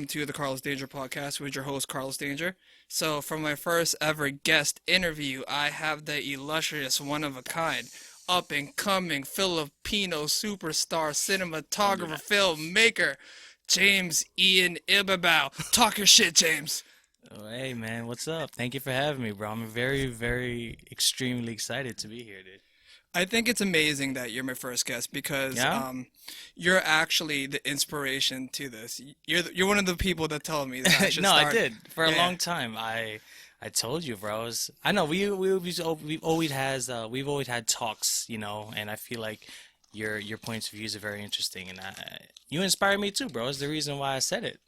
welcome to the Carlos Danger podcast with your host, Carlos Danger. So, for my first ever guest interview, I have the illustrious, one of a kind, up and coming Filipino superstar, cinematographer, filmmaker, James Ian Ibabao. Talk your shit, James. Oh, hey man, what's up? Thank you for having me, bro. I'm very, extremely excited to be here, dude. I think it's amazing that you're my first guest because Yeah? you're actually the inspiration to this. You're one of the people that tell me that I should No, I start. did. For a Yeah, long time, I told you, bro. I know we've always had talks, and I feel like your points of views are very interesting, and you inspire me too, bro. It's the reason why I said it.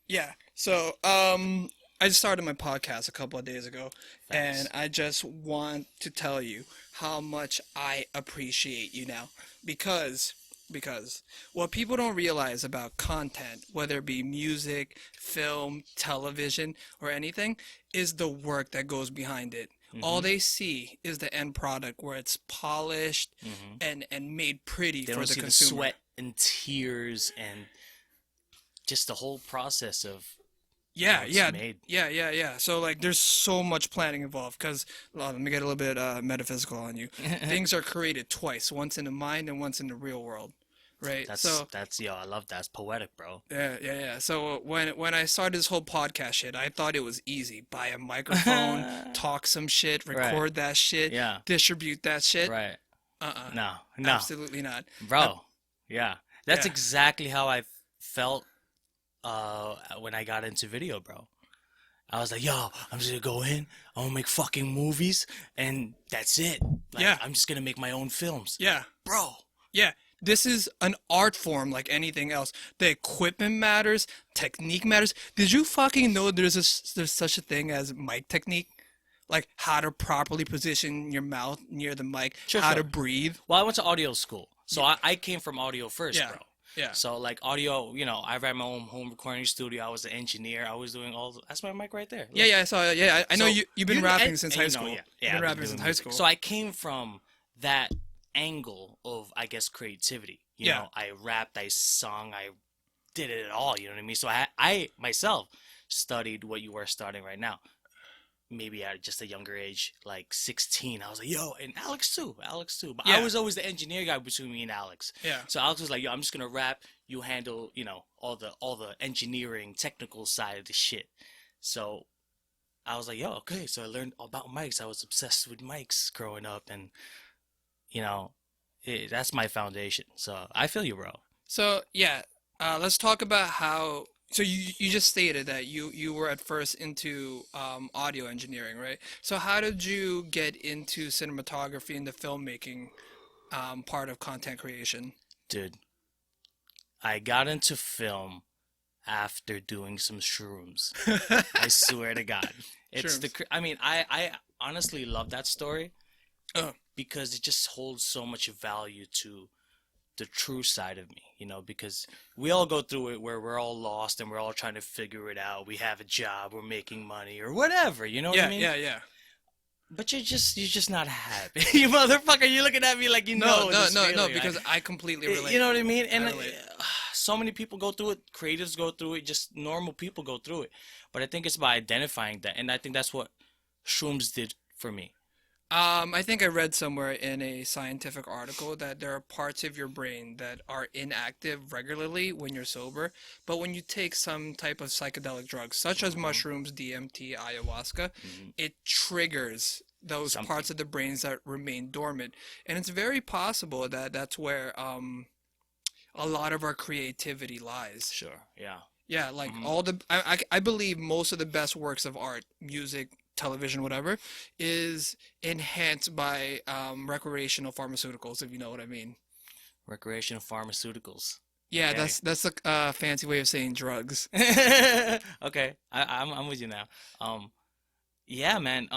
yeah. So I just started my podcast a couple of days ago, and Facts. I just want to tell you how much I appreciate you now because what people don't realize about content, whether it be music, film, television, or anything, is the work that goes behind it. All Hmm. they see is the end product where it's polished Hmm. and made pretty They for don't the see the consumer. sweat and tears and just the whole process of Yeah, how it's yeah, made. yeah. So like, there's so much planning involved. Cause let me get a little bit metaphysical on you. Things are created twice, once in the mind and once in the real world, right? So That's yo, I love that. It's poetic, bro. yeah. So when I started this whole podcast shit, I thought it was easy. Buy a microphone, talk some shit, Right. record that shit, Yeah. distribute that shit. Right. Uh-uh, No, no, absolutely not. Uh, bro. Yeah, that's yeah, exactly how I felt when I got into video, bro. I was like, yo, I'm just gonna go in, I'm gonna make fucking movies, and that's it. Like, yeah, I'm just gonna make my own films, yeah. bro. Yeah, this is an art form like anything else. The equipment matters, technique matters. Did you fucking know there's such a thing as mic technique? Like how to properly position your mouth near the mic, Sure, how to sure. breathe. Well, I went to audio school, so Yeah, I came from audio first, yeah, bro. yeah. So like audio, I ran my own home recording studio. I was the engineer. I was doing that's my mic right there. Yeah, Look. yeah, I saw it. Yeah, I know So you've been rapping since and high school. yeah, You've yeah, been I've been rapping since doing high music. school. So I came from that angle of, I guess, creativity. Yeah. I rapped, I sung, I did it all. You know what I mean? So I myself studied what you are studying right now. Maybe at just a younger age, like 16, I was like, yo, and Alex too. But I Yeah. was always the engineer guy between me and Alex. Yeah. So Alex was like, yo, I'm just gonna rap. You handle, all the engineering, technical side of the shit. So I was like, yo, okay. So I learned about mics. I was obsessed with mics growing up, and you know, that's my foundation. So I feel you, bro. So yeah, let's talk about how. So you just stated that you were at first into audio engineering, right? So how did you get into cinematography and the filmmaking part of content creation? Dude, I got into film after doing some shrooms. I swear to God. Shrooms. I mean, I honestly love that story Oh, because it just holds so much value to the true side of me, because we all go through it where we're all lost and we're all trying to figure it out. We have a job, we're making money or whatever, you know what I yeah, mean? yeah. But you're just not happy. You motherfucker, you're looking at me like No, no, this no, no, feeling, right? because I completely You relate. know what I mean? I And relate. so many people go through it. Creatives go through it. Just normal people go through it. But I think it's by identifying that, and I think that's what shrooms did for me. I think I read somewhere in a scientific article that there are parts of your brain that are inactive regularly when you're sober, but when you take some type of psychedelic drugs, such as Hmm. mushrooms, DMT, ayahuasca, Hmm. it triggers those parts Something. of the brains that remain dormant. And it's very possible that that's where a lot of our creativity lies. Sure. Yeah. Yeah, like Hmm. all the I believe most of the best works of art, music, television, whatever, is enhanced by recreational pharmaceuticals, if you know what I mean. Recreational pharmaceuticals. Yeah, Okay. that's a fancy way of saying drugs. Okay. I'm with you now. Um. Yeah, man.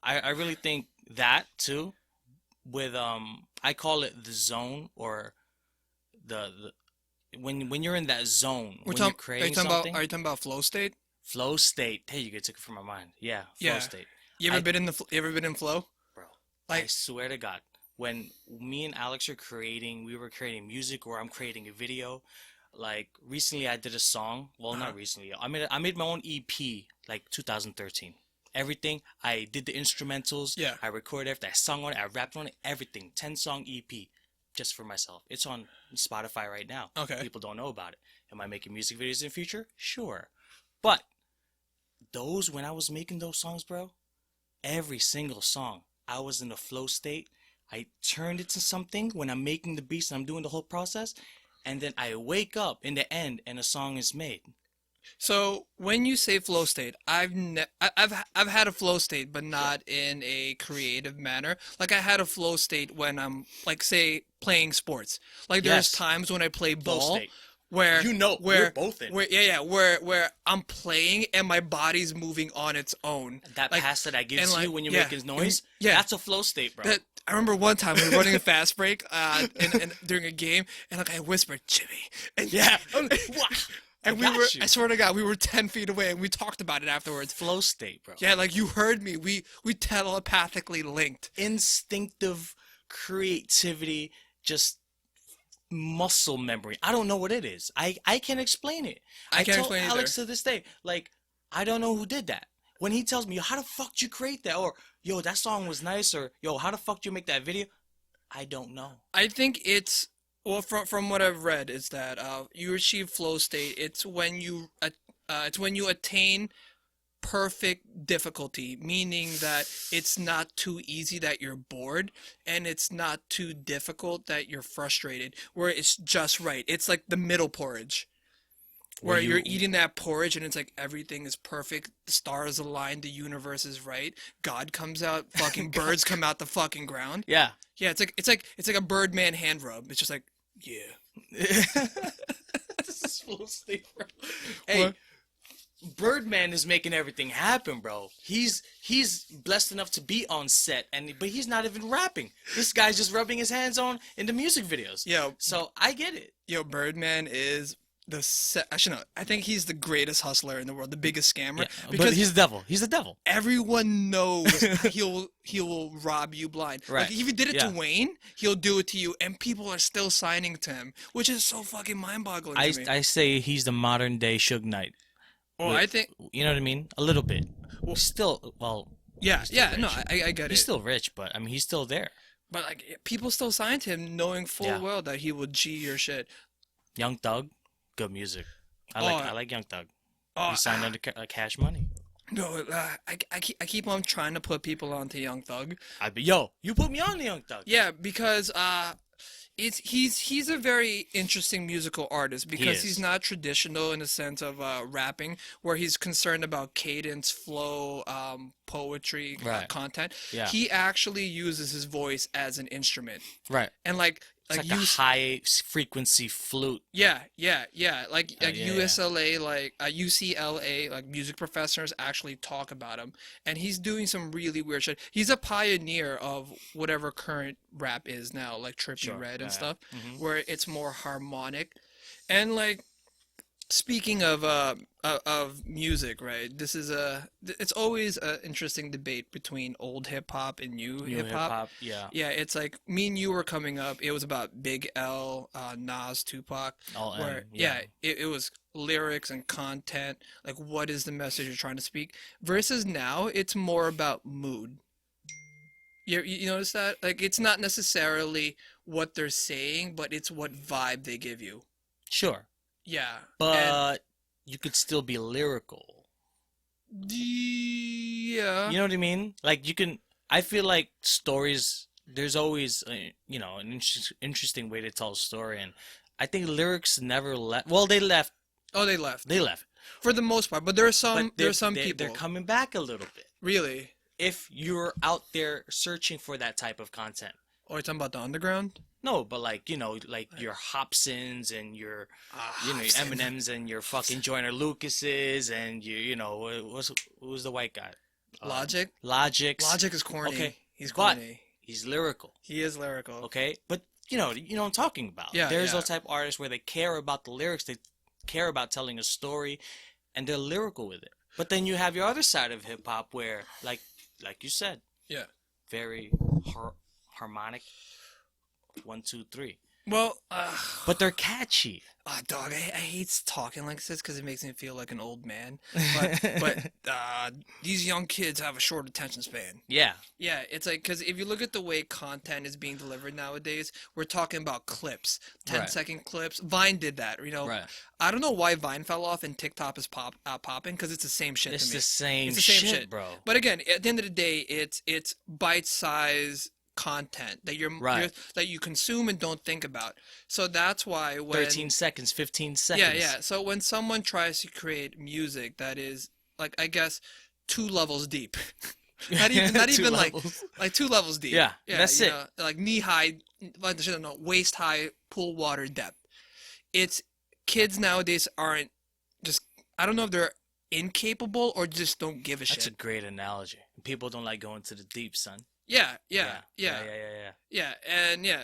I really think that too. With I call it the zone or when you're in that zone We're when you're talking. creating something. Are you talking about flow state? Flow state. Hey, you took it from my mind. Yeah, flow Yeah. state. You ever I, been in you ever been in flow? bro, I Like, swear to God, when me and Alex we were creating music or I'm creating a video, like recently I did a song. Well, not recently. I made my own EP like 2013. Everything. I did the instrumentals. Yeah. I recorded everything. I sung on it. I rapped on it. Everything. 10-song EP, just for myself. It's on Spotify right now. Okay. People don't know about it. Am I making music videos in the future? Sure. But those, when I was making those songs, bro, every single song, I was in a flow state. I turned it to something when I'm making the beats and I'm doing the whole process, and then I wake up in the end and a song is made. So when you say flow state, I've had a flow state, but not in a creative manner. Like I had a flow state when I'm like say playing sports. Like there's Yes. times when I play Flow ball state. where We're both in. where I'm playing and my body's moving on its own. That Like, pass that I gives and, like, you when you're yeah, making noise, yeah. that's a flow state, bro. That I remember one time we were running a fast break and during a game, and like I whispered Jimmy, and Yeah. and I we got were you. I swear to God we were 10 feet away and we talked about it afterwards. Flow state, bro. Yeah, like you heard me. We telepathically linked. Instinctive creativity, just muscle memory. I don't know what it is. I can't explain it. I can't told explain it Alex either. to this day, like, I don't know who did that. When he tells me, yo, how the fuck did you create that? Or, yo, that song was nice. Or, yo, how the fuck did you make that video? I don't know. I think it's well from what I've read is that you achieve flow state. It's when you attain perfect difficulty, meaning that it's not too easy that you're bored and it's not too difficult that you're frustrated, where it's just right. It's like the middle porridge. Where you're eating that porridge and it's like everything is perfect, the stars align, the universe is right, God comes out, fucking birds come out the fucking ground. Yeah. Yeah, it's like a Birdman hand rub. It's just like, yeah. This is flow state, bro. Hey, What? Birdman is making everything happen, bro. He's blessed enough to be on set, but he's not even rapping. This guy's just rubbing his hands on in the music videos. Yo, So I get it. Birdman is actually no, I think he's the greatest hustler in the world, the biggest scammer. Yeah, Because but he's the devil. He's the devil. everyone knows he'll rob you blind. Right. Like if he did it Yeah. to Wayne, he'll do it to you, and people are still signing to him, which is so fucking mind-boggling to me. I say he's the modern day Suge Knight. Well, I think, You know what I mean? A little bit. Still, well, yeah, he's still yeah, no, rich. I get he's it. still rich, but I mean, he's still there. But like people still sign to him, knowing full Yeah. well that he will G your shit. Young Thug, good music. I like Young Thug. Oh, He signed under Cash Money. no, I keep on trying to put people onto Young Thug. Yo, you put me on the Young Thug. Yeah, because he's a very interesting musical artist because is. he's not traditional in the sense of rapping, where he's concerned about cadence, flow, poetry, Right. content. Yeah. He actually uses his voice as an instrument, Right. and like It's like you a high frequency flute. Yeah, like yeah. USLA, like UCLA, like music professors actually talk about him, and he's doing some really weird shit. He's a pioneer of whatever current rap is now, like Trippie Sure, Redd and yeah, stuff, mhm. where it's more harmonic, and like speaking of music, right? It's always an interesting debate between old hip hop and new New hip hop. yeah. Yeah, it's like me and you were coming up. It was about Big L, Nas, Tupac. All Where it was lyrics and content. Like, what is the message you're trying to speak? Versus now, it's more about mood. You notice that? Like, it's not necessarily what they're saying, but it's what vibe they give you. Sure. Yeah. But you could still be lyrical. Yeah. You know what I mean? Like you can. I feel like stories. There's always, an interesting way to tell a story, and I think lyrics never left. Well, they left. Oh, they left. They left. For the most part, but there are some They're people. coming back a little bit. Really? If you're out there searching for that type of content. Oh, you're talking about the underground? No, but like your Hobsons and your your Eminems and your fucking Joyner Lucases and who's the white guy? Logic? Logic. Logic is corny. Okay, He's but corny. he's lyrical. He is lyrical. Okay, but you know what I'm talking about. Yeah, There's yeah. those type of artists where they care about the lyrics, they care about telling a story, and they're lyrical with it. But then you have your other side of hip hop where, like you said, Yeah. very harmonic. 1, 2, 3. Well, but they're catchy. dog, I hate talking like this because it makes me feel like an old man. But these young kids have a short attention span. Yeah, Yeah, it's like because if you look at the way content is being delivered nowadays, we're talking about clips, 10-second clips. Vine did that, you know. right. I don't know why Vine fell off and TikTok is popping because it's the same shit It's to me. the same It's the same shit, shit. bro. But again, at the end of the day, it's bite-size content that Right. that you consume and don't think about. So that's why when 13 seconds, 15 yeah, seconds. yeah. So when someone tries to create music that is like I guess 2 levels deep, not Two even like levels. 2 levels deep. Yeah, that's it. know, like knee high, like I don't know, waist high pool water depth. It's kids nowadays aren't just I don't know if they're incapable or just don't give a That's a shit. great analogy. People don't like going to the deep, son. Yeah, and yeah.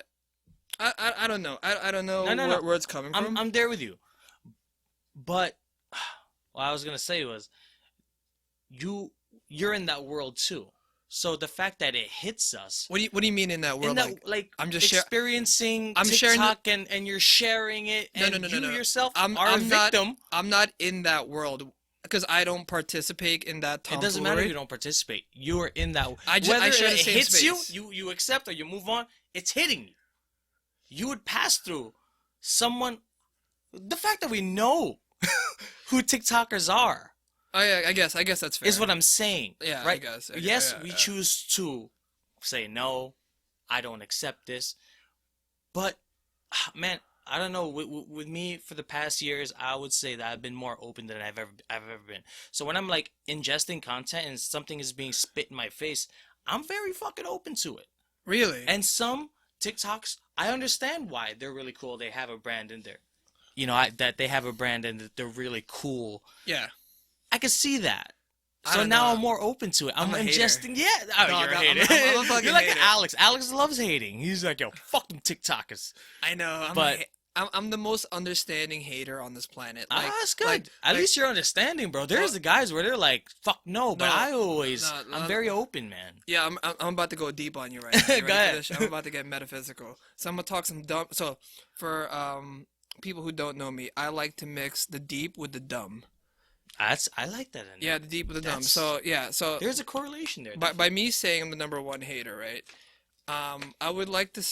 I don't know. I don't know No, no, no. where it's coming from. I'm there with you. But what I was gonna say was you're in that world too. So the fact that it hits us What do you mean in that world? in that Like I'm I'm just just experiencing I'm sharing the- TikTok and you're sharing it No, and no, no, no, you no. yourself I'm are a I'm not victim. I'm not in that world because I don't participate in that It doesn't matter if tomfoolery. you don't participate. You are in that. I Whether share it the same hits space. you accept or you move on. It's hitting you. You would pass through someone. The fact that we know who TikTokers are Oh yeah, I guess that's fair. is what I'm saying. Yeah, I right? guess. Yes, Yeah, we yeah. choose to say no. I don't accept this. But man, I don't know. With me for the past years, I would say that I've been more open than I've ever been. So when I'm like ingesting content and something is being spit in my face, I'm very fucking open to it. Really? And some TikToks, I understand why they're really cool. They have a brand in there. You know, that they have a brand and that they're really cool. Yeah. I can see that. I So don't now know. I'm more open to it. I'm I'm a hater. ingesting. Yeah. Oh, No, you're a I'm hater. I'm a fucking You're like hater. Alex. Alex loves hating. He's like, yo, fuck them TikTokers. I know. But- I'm the most understanding hater on this planet. Like, That's good. like- At like- least you're understanding, bro. There's Well- the guys where they're like, fuck no. But No, I always, no, I'm very open, man. Yeah, I'm about to go deep on you right now. You Go ready for ahead. this shit? I'm about to get metaphysical. So I'm gonna talk some dumb. So for people who don't know me, I like to mix the deep with the dumb. I like that. Yeah, the deep with the dumb. That's- So yeah, so There's a correlation there. by me saying I'm the number one hater, right? I would like to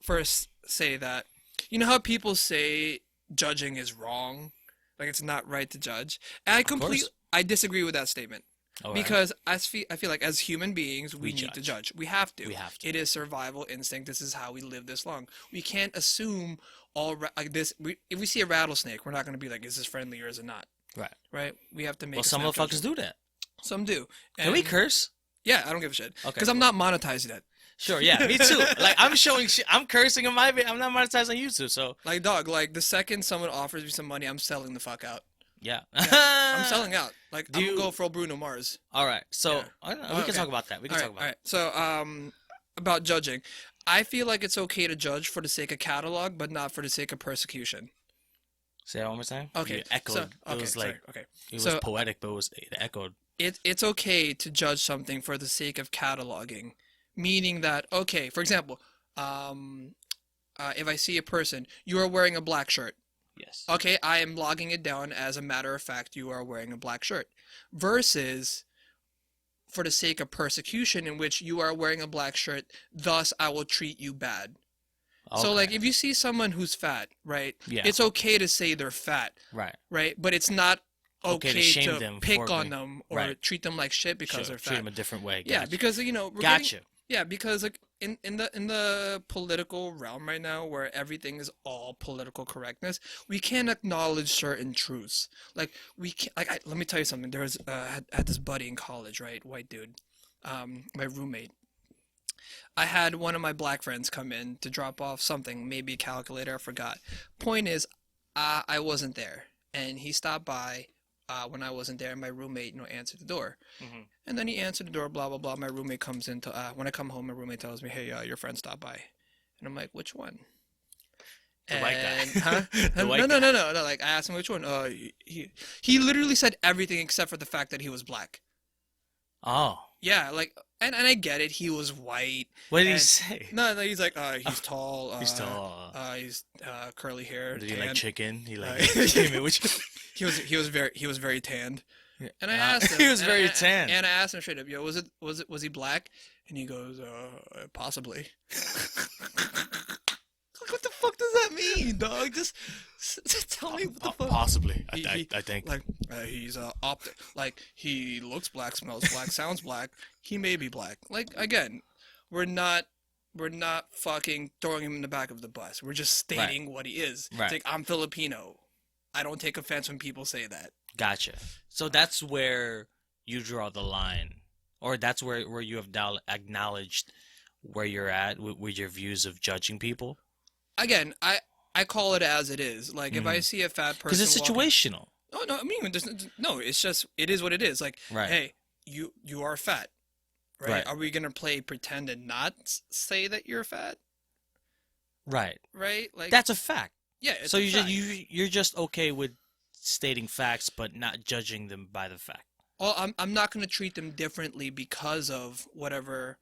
first say that you know how people say judging is wrong, like it's not right to judge, and course. I disagree with that statement. All right. Because I feel like as human beings, we need to judge. judge. We have to. We have to. It is survival instinct. This is how we live this long. We can't assume like this. If we see a rattlesnake, we're not going to be like, is this friendly or is it not? Right. Right? We have to make Well, a some snap motherfuckers judgment. do that. Some do. Can we And- curse? Yeah, I don't give a shit. Okay, Because I'm not monetized yet. Sure, yeah, me too. Like, I'm showing shit. I'm cursing on my I'm not monetized on YouTube, so. Like, dog, like the second someone offers me some money, I'm selling the fuck out. Yeah. I'm selling out. Like, Do I'm you- going to go full Bruno Mars. All right, so Yeah. I don't know, Oh, we can okay. talk about that. We can talk about All right. So, about judging. I feel like it's okay to judge for the sake of catalog, but not for the sake of persecution. Say that one more time. Okay. You echoed. So, It okay, was sorry, like okay. it was So- poetic, but it echoed. It's okay to judge something for the sake of cataloging, meaning that okay, for example, if I see a person, you are wearing a black shirt. Yes. Okay, I am logging it down as a matter of fact you are wearing a black shirt. Versus for the sake of persecution in which you are wearing a black shirt, thus I will treat you bad. So like Okay. if you see someone who's fat, right? Yeah. It's okay to say they're fat, Right. right? But it's not Okay okay to shame to them pick for on being- them or right. treat them like shit because Sure, they're treat fat. them a different way. Yeah, Gotcha. because you know we're getting- Gotcha. yeah, because like in the political realm right now, where everything is all political correctness, we can't acknowledge certain truths. Like we can't. Like let me tell you something. There was had this buddy in college, right? White dude, my roommate. I had one of my black friends come in to drop off something, maybe a calculator. I forgot. Point is, I wasn't there, and he stopped by. When I wasn't there, my roommate, answered the door. Mhm. And then he answered the door, blah, blah, blah. My roommate comes in. When I come home, my roommate tells me, hey, your friend stopped by. And I'm like, which one? The white guy. And, huh? The white no, guy. no. Like, I asked him which one. He literally said everything except for the fact that he was black. Oh. Yeah, like, and I get it. He was white, What did he and say? no, he's like, he's tall, He's tall. he's curly hair, Did he like tan. chicken? He Uh, like came in with chicken. he was very tanned. And I Uh, asked he him, was very tan. and I asked him straight up, yo, was he black? And he goes, possibly. Like, what the fuck does that mean, dog? Just tell me what the fuck. Possibly, He I think. like he's like he looks black, smells black, sounds black. He may be black. Like again, we're not fucking throwing him in the back of the bus. We're just stating what he is. Right. It's like I'm Filipino. I don't take offense when people say that. Gotcha. So that's where you draw the line, or that's where you have now acknowledged where you're at with your views of judging people. Again, I call it as it is. Like if I see a fat person, Because it's situational. Oh no, I mean no. It's just it is what it is. Like Right. hey, you are fat, right? Right. Are we gonna play pretend and not say that you're fat, Right. right? Like That's a fact. yeah. It's So a you fact. you're just okay with stating facts, but not judging them by the fact. Well, I'm not gonna treat them differently because of whatever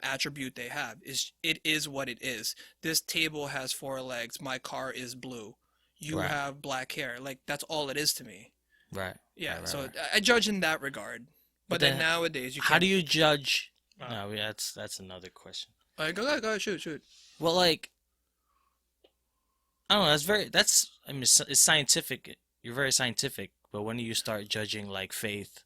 attribute they have. It is what it is. This table has four legs. My car is blue. You Right. have black hair. Like that's all it is to me. Right. Yeah. Right, So right. I judge in that regard. But then then nowadays you How can't. do you judge? Uh, No, that's another question. Go ahead, shoot. Well, like I don't know. I mean, it's scientific. You're very scientific, but when do you start judging like faith?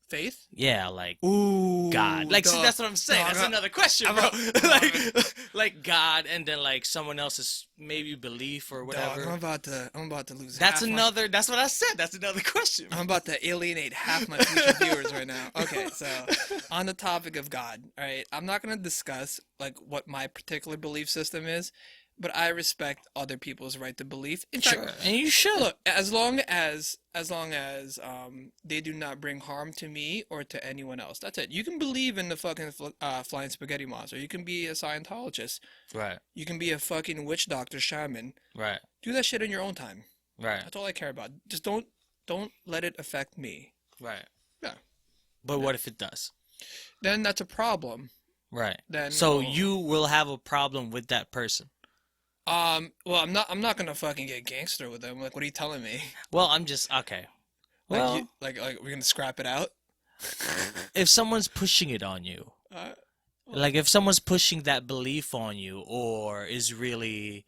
Faith? Yeah, like Ooh, God. Like, see, dog, that's what I'm saying. dog, That's another question, I'm bro. a- like God, and then like someone else's maybe belief or dog, whatever. I'm about to lose. That's half another. That's what I said. That's another question. I'm about to alienate half my future viewers right now. Okay, so on the topic of God, all right, I'm not gonna discuss like what my particular belief system is, but I respect other people's right to belief. In Sure, fact, and you should. look, as long as they do not bring harm to me or to anyone else. That's it. You can believe in the fucking flying spaghetti monster. You can be a Scientologist. Right, You can be a fucking witch doctor shaman. right, Do that shit in your own time. right, That's all I care about. Just don't let it affect me. right. Yeah. But what if it does? Then that's a problem. Right. Then So we'll- you will have a problem with that person. well, I'm not gonna fucking get gangster with them. Like, what are you telling me? Well, I'm just okay. Like, Well, like we're gonna scrap it out? if someone's pushing it on you, Uh, like if someone's pushing that belief on you, or is really,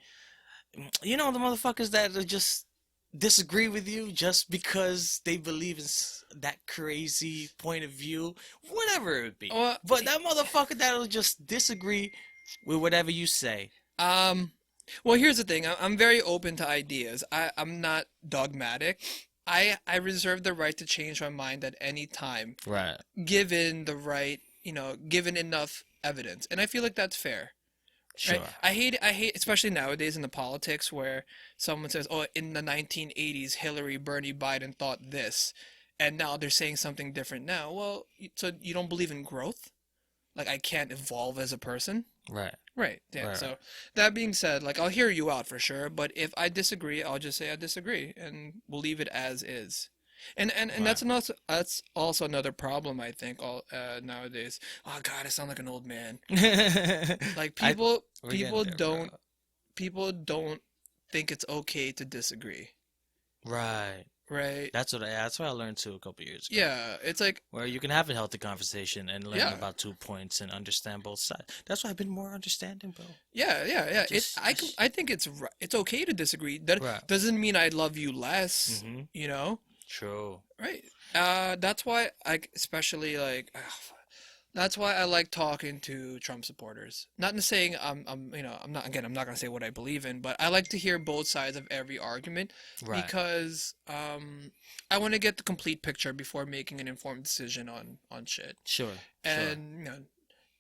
the motherfuckers that are just disagree with you just because they believe in that crazy point of view, whatever it would be. well, But that motherfucker that'll just disagree with whatever you say. well, here's the thing. I'm very open to ideas. I'm not dogmatic. I reserve the right to change my mind at any time, Right. given the right, given enough evidence. And I feel like that's fair. Sure. Right? I hate, especially nowadays in the politics where someone says, "Oh, in the 1980s, Hillary, Bernie, Biden thought this, and now they're saying something different now." Well, so you don't believe in growth? Like I can't evolve as a person? Right. Right. Yeah. Right. So that being said, like I'll hear you out for sure, but if I disagree, I'll just say I disagree, and we'll leave it as is. And Right. that's also another problem I think all nowadays. Oh God, I sound like an old man. Like I- people we're getting people there, don't bro. people don't think it's okay to disagree, Right. right? That's what I learned too a couple years ago. Yeah, it's like Where you can have a healthy conversation and learn Yeah. about 2 points and understand both sides. That's why I've been more understanding, bro. yeah. Just- I think it's okay to disagree. That Right. doesn't mean I love you less, Mm-hmm. you know? True. Right. That's why especially like that's why I like talking to Trump supporters. Not in saying I'm not gonna say what I believe in, but I like to hear both sides of every argument Right. because I want to get the complete picture before making an informed decision on shit. Sure. Sure. And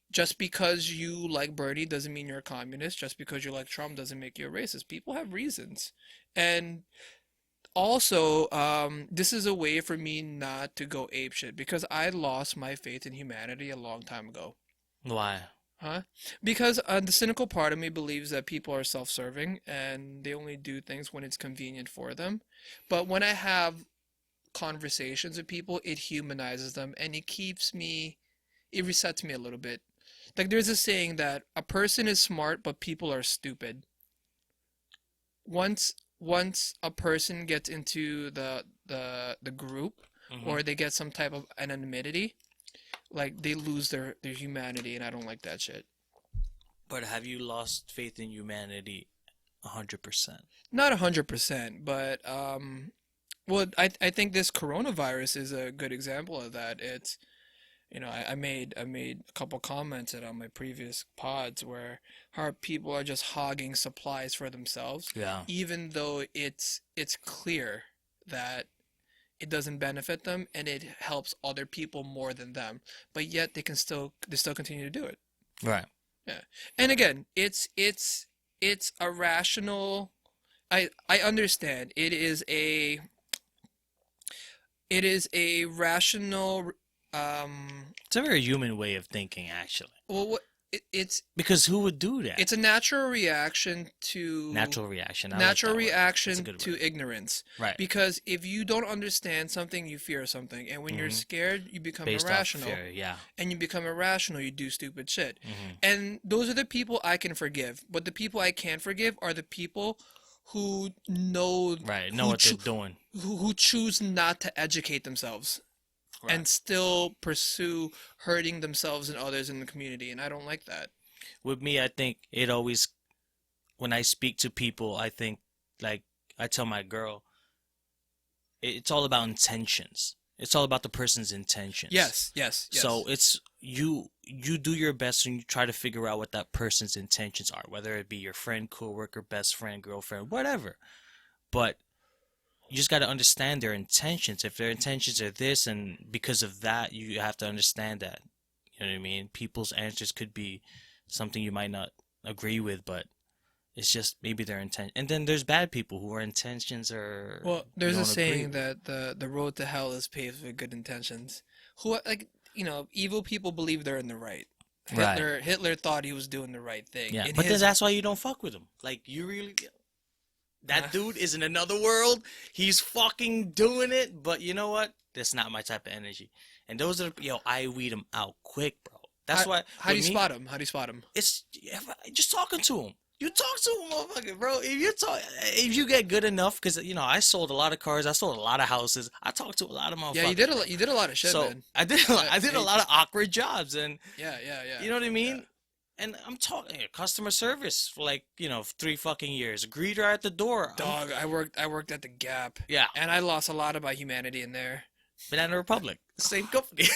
just because you like Bernie doesn't mean you're a communist. Just because you like Trump doesn't make you a racist. People have reasons. And also, this is a way for me not to go apeshit because I lost my faith in humanity a long time ago. Why? Huh? Because the cynical part of me believes that people are self-serving and they only do things when it's convenient for them. But when I have conversations with people, it humanizes them and it keeps me it resets me a little bit. Like there's a saying that a person is smart, but people are stupid. Once a person gets into the group, Hmm. or they get some type of anonymity, like they lose their humanity, and I don't like that shit. But have you lost faith in humanity 100%? Not 100%, but well, I think this coronavirus is a good example of that. It's, I made a couple comments on my previous pods where how people are just hogging supplies for themselves, Yeah. even though it's clear that it doesn't benefit them and it helps other people more than them, but yet they still continue to do it. Right. Yeah. And again, it's a rational. I understand it is a rational. It's a very human way of thinking, actually. Well, it's Because who would do that? it's a natural reaction to Natural reaction. I like natural that word. That's a reaction good to word. ignorance. Right. Because if you don't understand something, you fear something, and when you're Hmm. scared, you become Based off irrational, fear. Yeah. and you become irrational, you do stupid shit. Hmm. And those are the people I can forgive, but the people I can't forgive are the people who know Right. Know who what they're cho- doing. who choose not to educate themselves Right. and still pursue hurting themselves and others in the community, and I don't like that. With me, I think it always, when I speak to people, I think, like, I tell my girl, it's all about intentions. It's all about the person's intentions. Yes, yes, So yes. it's you do your best and you try to figure out what that person's intentions are, whether it be your friend, coworker, best friend, girlfriend, whatever. But you just got to understand their intentions. If their intentions are this, and because of that, you have to understand that. You know what I mean? People's answers could be something you might not agree with, but it's just maybe their intent. And then there's bad people who our intentions are Well, you there's a don't agree saying with. that the road to hell is paved with good intentions. Who like evil people believe they're in the right. Right. Hitler thought he was doing the right thing Yeah. in But then his. that's why you don't fuck with them. Like you really Uh, that dude is in another world. He's fucking doing it, but you know what? That's not my type of energy. And those are I weed them out quick, bro. how, That's why how do with you me, spot him? How do you spot him? it's just talking to him. You talk to him, motherfucker, bro. If you get good enough, because I sold a lot of cars, I sold a lot of houses. I talked to a lot of Yeah, you did motherfuckers, a man. lot. You did a lot of shit, So man. I did a Yeah, lot of awkward jobs, and yeah, yeah, yeah, you know what I yeah. mean. And I'm talking customer service for like 3 fucking years. Greeter at the door. Dog, I worked at the Gap, Yeah, and I lost a lot of my humanity in there. Banana Republic, same company,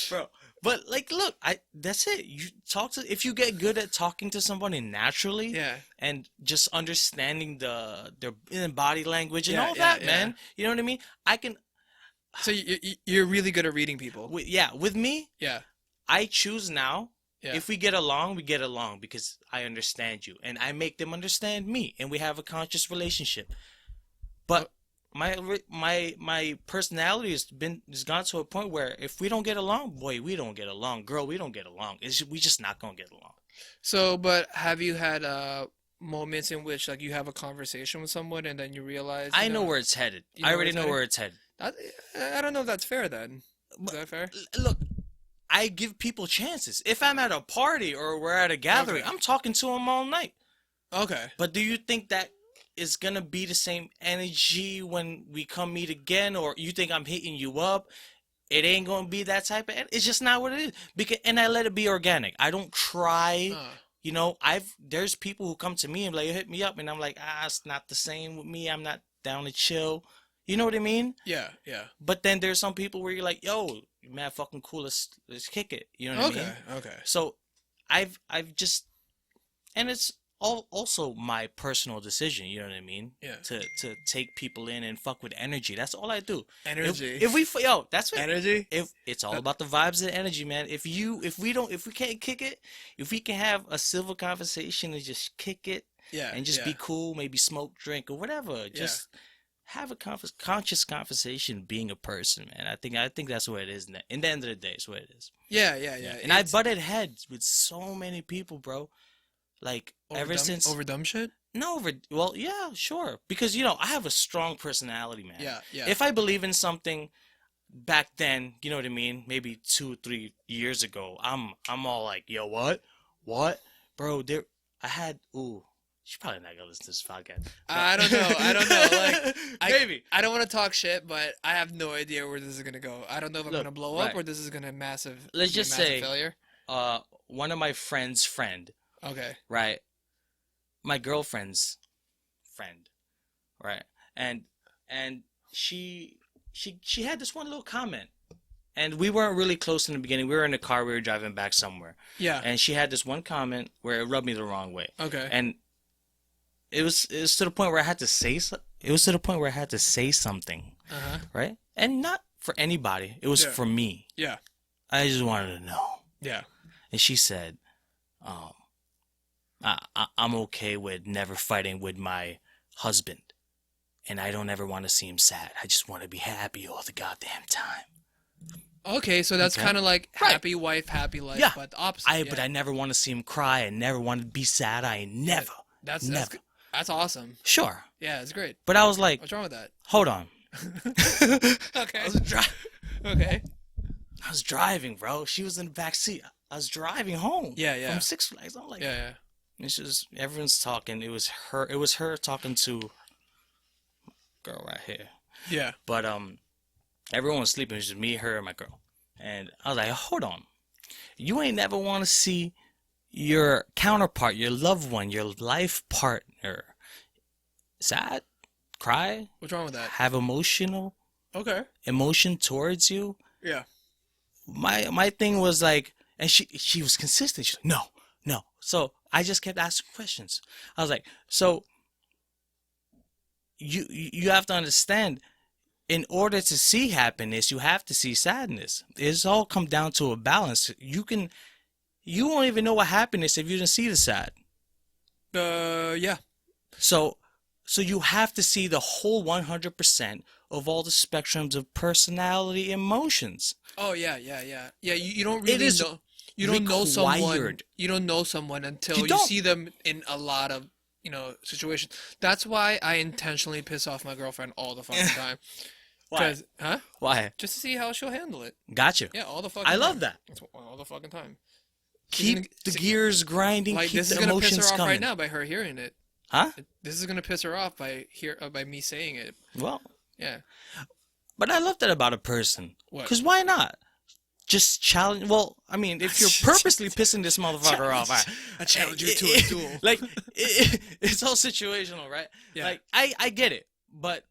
bro. But like, look, that's it. You talk to if you get good at talking to somebody naturally Yeah, and just understanding their body language and yeah, all yeah, that, yeah. man. You know what I mean? I can, So you're really good at reading people. yeah. With me, Yeah, I choose now. yeah. If we get along, we get along because I understand you and I make them understand me, and we have a conscious relationship. Uh, But my personality has gone to a point where if we don't get along, boy, we don't get along. Girl, we don't get along. We just not gonna get along. So, but have you had moments in which like you have a conversation with someone and then you realize, I know where it's headed. you I know where already it's know headed? where it's headed. That, I don't know if that's fair then. Is But that fair? look, I give people chances. If I'm at a party or we're at a gathering, Okay. I'm talking to them all night. Okay. But do you think that is gonna be the same energy when we come meet again, or you think I'm hitting you up? It ain't gonna be that type of. It's just not what it is. And I let it be organic. I don't try. Uh, There's people who come to me and like hit me up, and I'm like, it's not the same with me. I'm not down to chill. You know what I mean? yeah, yeah. But then there's some people where you're like, yo, you mad fucking cool. Let's kick it. You know what I Okay, mean? okay. So I've just, and it's also my personal decision. You know what I mean? Yeah. To take people in and fuck with energy. That's all I do. Energy. That's what. Energy? If it's all That, about the vibes and energy, man. If we can't kick it, if we can have a civil conversation and just kick it yeah, and just yeah, be cool, maybe smoke, drink, or whatever, yeah. just have a conscious conversation, being a person, man. I think that's what it is. In the end of the day, it's what it is. Yeah, yeah, Yeah, yeah. and I It's butted heads with so many people, bro. Like ever since over dumb shit? no, well, yeah, sure, because I have a strong personality, man. Yeah, yeah. If I believe in something, back then, you know what I mean? Maybe 2, 3 years ago, I'm all like, yo, what, bro? I had, ooh, she's probably not gonna listen to this podcast, I don't know. I don't know. Like, but maybe. I don't want to talk shit, but I have no idea where this is gonna go. I don't know if I'm Look, gonna blow up right. or this is gonna Let's be a just massive say, failure. one of my friend's friend, Okay. right? My girlfriend's friend, right? And she had this one little comment. And we weren't really close in the beginning. We were in the car, we were driving back somewhere. Yeah. And she had this one comment where it rubbed me the wrong way. Okay. And it was to the point where I had to say something, Uh-huh. right? And not for anybody. It was Yeah. for me. Yeah. I just wanted to know. Yeah. And she said, I'm okay with never fighting with my husband. And I don't ever want to see him sad. I just want to be happy all the goddamn time. Okay, so that's Okay. kind of like Right. happy wife, happy life, Yeah. but the opposite. But I never want to see him cry. I never want to be sad. I never. That's never. that's awesome. Sure. Yeah, it's great. But I was like, What's wrong with that? hold on. Okay. I Okay. was driving, bro. She was in the back seat. I was driving home. Yeah, yeah. From Six Flags. I'm like, Yeah, it's just everyone's talking. It was her talking to girl right here. yeah. But everyone was sleeping. It was just me, her, and my girl. And I was like, hold on. You ain't never want to see your counterpart, your loved one, your life partner sad, cry, What's wrong with that? have emotion towards you. Yeah. My thing was like, and she was consistent. She's like, no. So I just kept asking questions. I was like, so you have to understand, in order to see happiness, you have to see sadness. It's all come down to a balance. You won't even know what happiness if you didn't see the sad. Yeah. So you have to see the whole 100% of all the spectrums of personality emotions. Oh, yeah. Yeah, you don't really It is know. You don't know someone. required. You don't know someone until You you don't. see them in a lot of, situations. That's why I intentionally piss off my girlfriend all the fucking time. Why? Huh? Why? Just to see how she'll handle it. Got you. Yeah, all the fucking I time. love that. That's all the fucking time. She's Keep the gears grinding. Like, keep this is the gonna piss emotions her off coming. right now by her hearing it. Huh? This is gonna piss her off by me saying it. Well, Yeah. but I love that about a person. What? Because why not? Just challenge. Well, I mean, if you're purposely pissing this motherfucker off, I challenge you to a duel. Like, it's all situational, right? Yeah. Like, I get it, but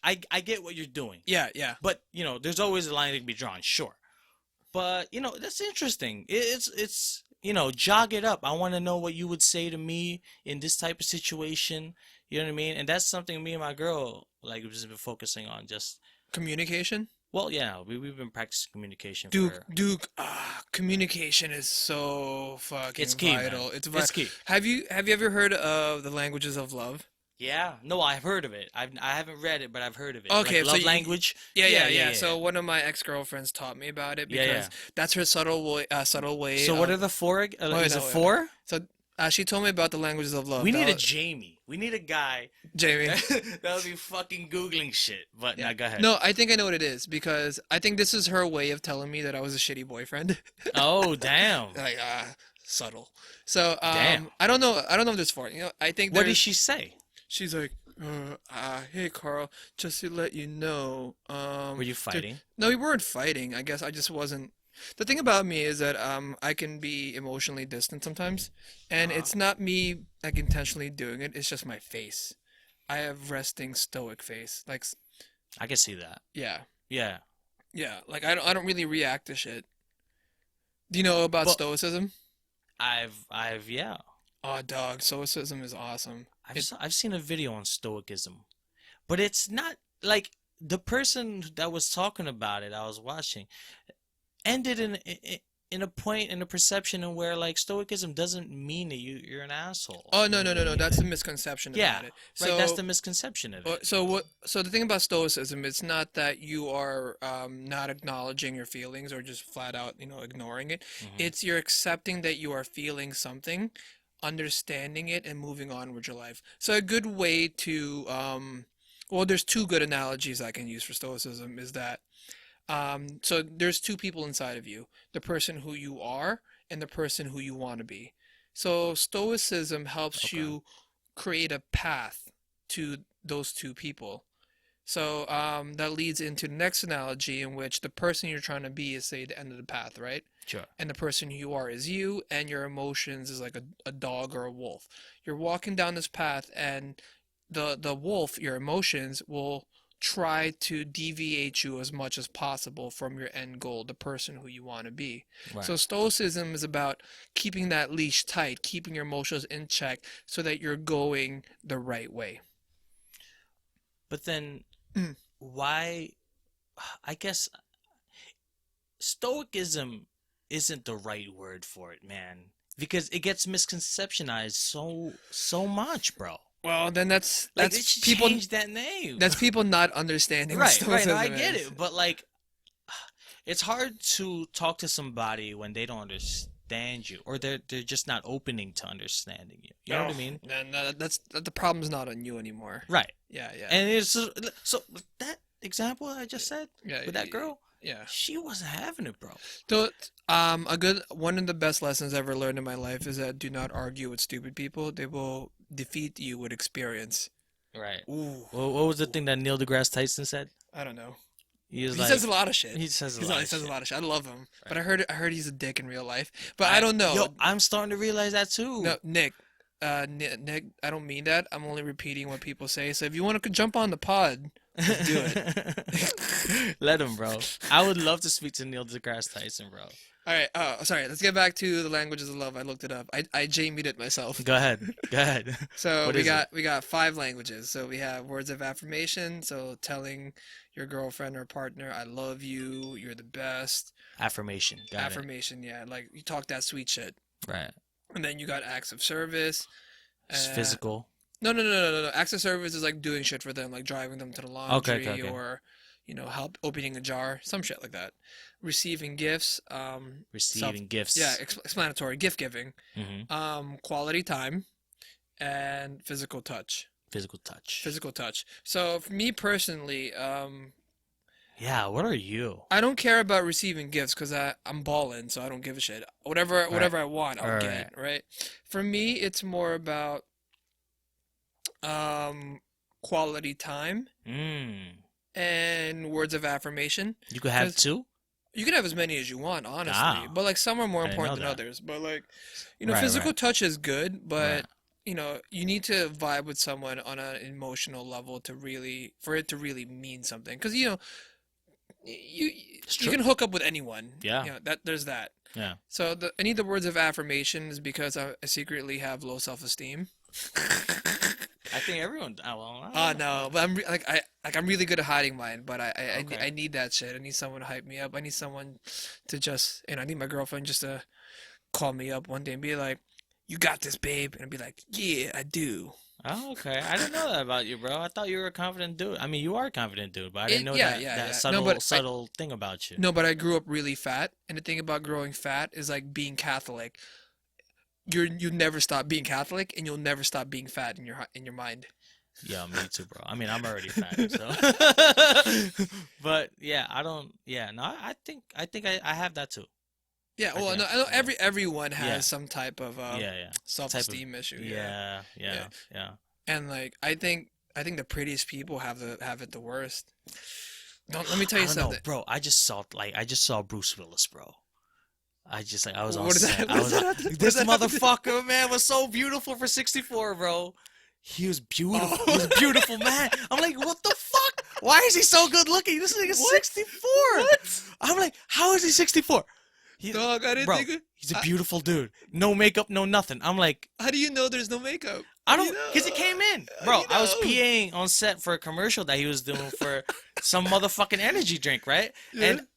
I get what you're doing. Yeah. But there's always a line to be drawn, sure. But that's interesting. It's jog it up. I want to know what you would say to me in this type of situation. You know what I mean? And that's something me and my girl we've just been focusing on. Just Communication. well, yeah, we've been practicing communication. Duke, communication is so fucking It's key, vital. man. It's It's key. Have you ever heard of the languages of love? Yeah, no, I've heard of it. I haven't read it, but I've heard of it. Okay, Like so love language. Yeah. So one of my ex-girlfriends taught me about it because that's her subtle way. So what are the four? Is it four? So she told me about the languages of love. We need a Jamie. We need a guy Jamie. that'll be fucking googling shit. But now go ahead. No, I think I know what it is because I think this is her way of telling me that I was a shitty boyfriend. Oh damn. Like subtle. So Damn. I don't know if there's four. I think What did there's- she say? She's like, hey Carl, just to let you know, Were you fighting? No, we weren't fighting. I guess I just wasn't. The thing about me is that I can be emotionally distant sometimes, and it's not me like intentionally doing it. It's just my face. I have resting stoic face. Like, I can see that. yeah, Yeah. like I don't really react to shit. Do you know about But- stoicism? I've yeah. Oh, dog, stoicism is awesome. I've seen a video on stoicism, but it's not like the person that was talking about it. I was watching ended in a point in a perception in where like stoicism doesn't mean that you're an asshole. Oh no, that's the misconception Yeah, about it. right. That's the misconception of it. So the thing about stoicism, it's not that you are not acknowledging your feelings or just flat out, ignoring it. It's you're accepting that you are feeling something, understanding it, and moving on with your life. So a good way to, well, there's two good analogies I can use for stoicism is that So there's two people inside of you, the person who you are and the person who you want to be. So stoicism helps Okay. you create a path to those two people. So that leads into the next analogy in which the person you're trying to be is, say, the end of the path, right? Sure. And the person you are is you, and your emotions is like a dog or a wolf. You're walking down this path, and the wolf, your emotions, will try to deviate you as much as possible from your end goal, the person who you want to be. Right. So stoicism is about keeping that leash tight, keeping your emotions in check so that you're going the right way. But then, why? I guess stoicism isn't the right word for it, man, because it gets misconceptionized so much, bro. Well, then Like they that's should people change that name. that's people not understanding what Right, right. No, I stoicism get is. it, but like, it's hard to talk to somebody when they don't understand you, or they're just not opening to understanding you. You know what I mean? Then that's the problem's not on you anymore. Right. Yeah, yeah, And it's so that example I just said yeah, with that girl, yeah. she wasn't having it, bro. So, a good one of the best lessons I ever learned in my life is that do not argue with stupid people. They will defeat you with experience. Right. Ooh, Well, what was the thing that Neil deGrasse Tyson said? I don't know. He was He like, says a lot of shit. he says a He's lot he of says a shit. lot of shit. I love him, but Right. I heard he's a dick in real life. But I don't know. Yo, I'm starting to realize that too. No, Nick. Nick, I don't mean that. I'm only repeating what people say. So if you want to jump on the pod, let's do it. Let him, bro. I would love to speak to Neil deGrasse Tyson, bro. All right. Sorry. Let's get back to the languages of love. I looked it up. I J-muted it myself. Go ahead. Go ahead. So What we is it? got five languages. So we have words of affirmation. So telling your girlfriend or partner, "I love you. You're the best." Affirmation. Got Affirmation. Yeah, like you talk that sweet shit. it. Right. And then you got acts of service. It's Uh, physical. no. Acts of service is like doing shit for them, like driving them to the laundry Okay. or, help opening a jar, some shit like that. Receiving gifts. Receiving gifts. Yeah, explanatory. Gift giving. Mm-hmm. Quality time, and physical touch. Physical touch. Physical touch. So for me personally, Yeah, what are you? I don't care about receiving gifts because I'm balling, so I don't give a shit. Whatever I want, I'll Right. get, right? For me, it's more about quality time Mm. and words of affirmation. You could have 'Cause two? you can have as many as you want, honestly. Ah. But like some are more I didn't important know than that. others. But like, Right, physical right. touch is good, but Right. you need to vibe with someone on an emotional level for it to really mean something. Because you It's you true. can hook up with anyone. Yeah. There's that. Yeah. So I need the words of affirmation is because I secretly have low self-esteem. I think everyone. Oh, well, I Oh don't know. no, but I'm really good at hiding mine, but Okay. I need that shit. I need someone to hype me up. I need someone to just, I need my girlfriend just to call me up one day and be like, "You got this, babe," and I'd be like, "Yeah, I do." Oh, okay. I didn't know that about you, bro. I thought you were a confident dude. I mean, you are a confident dude, but I didn't know Yeah, that yeah, that yeah. subtle No, but subtle thing about you. no, but I grew up really fat, and the thing about growing fat is like being Catholic. You never stop being Catholic, and you'll never stop being fat in your mind. Yeah, me too, bro. I mean, I'm already fat, so. But yeah, I don't. Yeah, no, I have that too. Yeah, I well, think no, I- I know yeah. everyone has Yeah. some type of Yeah. self-esteem issue. Yeah. Yeah. And like I think the prettiest people have it the worst. Don't let me tell I you don't know, something. bro. I just saw Bruce Willis, bro. I was on What is that- set. what I does was that like, have to- what this does that have to do- motherfucker, man, was so beautiful for 64, bro. He was beautiful. Oh. He was a beautiful man. I'm like, what the fuck? Why is he so good looking? This nigga's 64. What? I'm like, how is he 64? Dog, I didn't Bro, think he's a beautiful dude. No makeup, no nothing. I'm like, how do you know there's no makeup? I How do don't, you know? because he came in. How Bro, do you I was know? PAing on set for a commercial that he was doing for some motherfucking energy drink, right? Yeah. And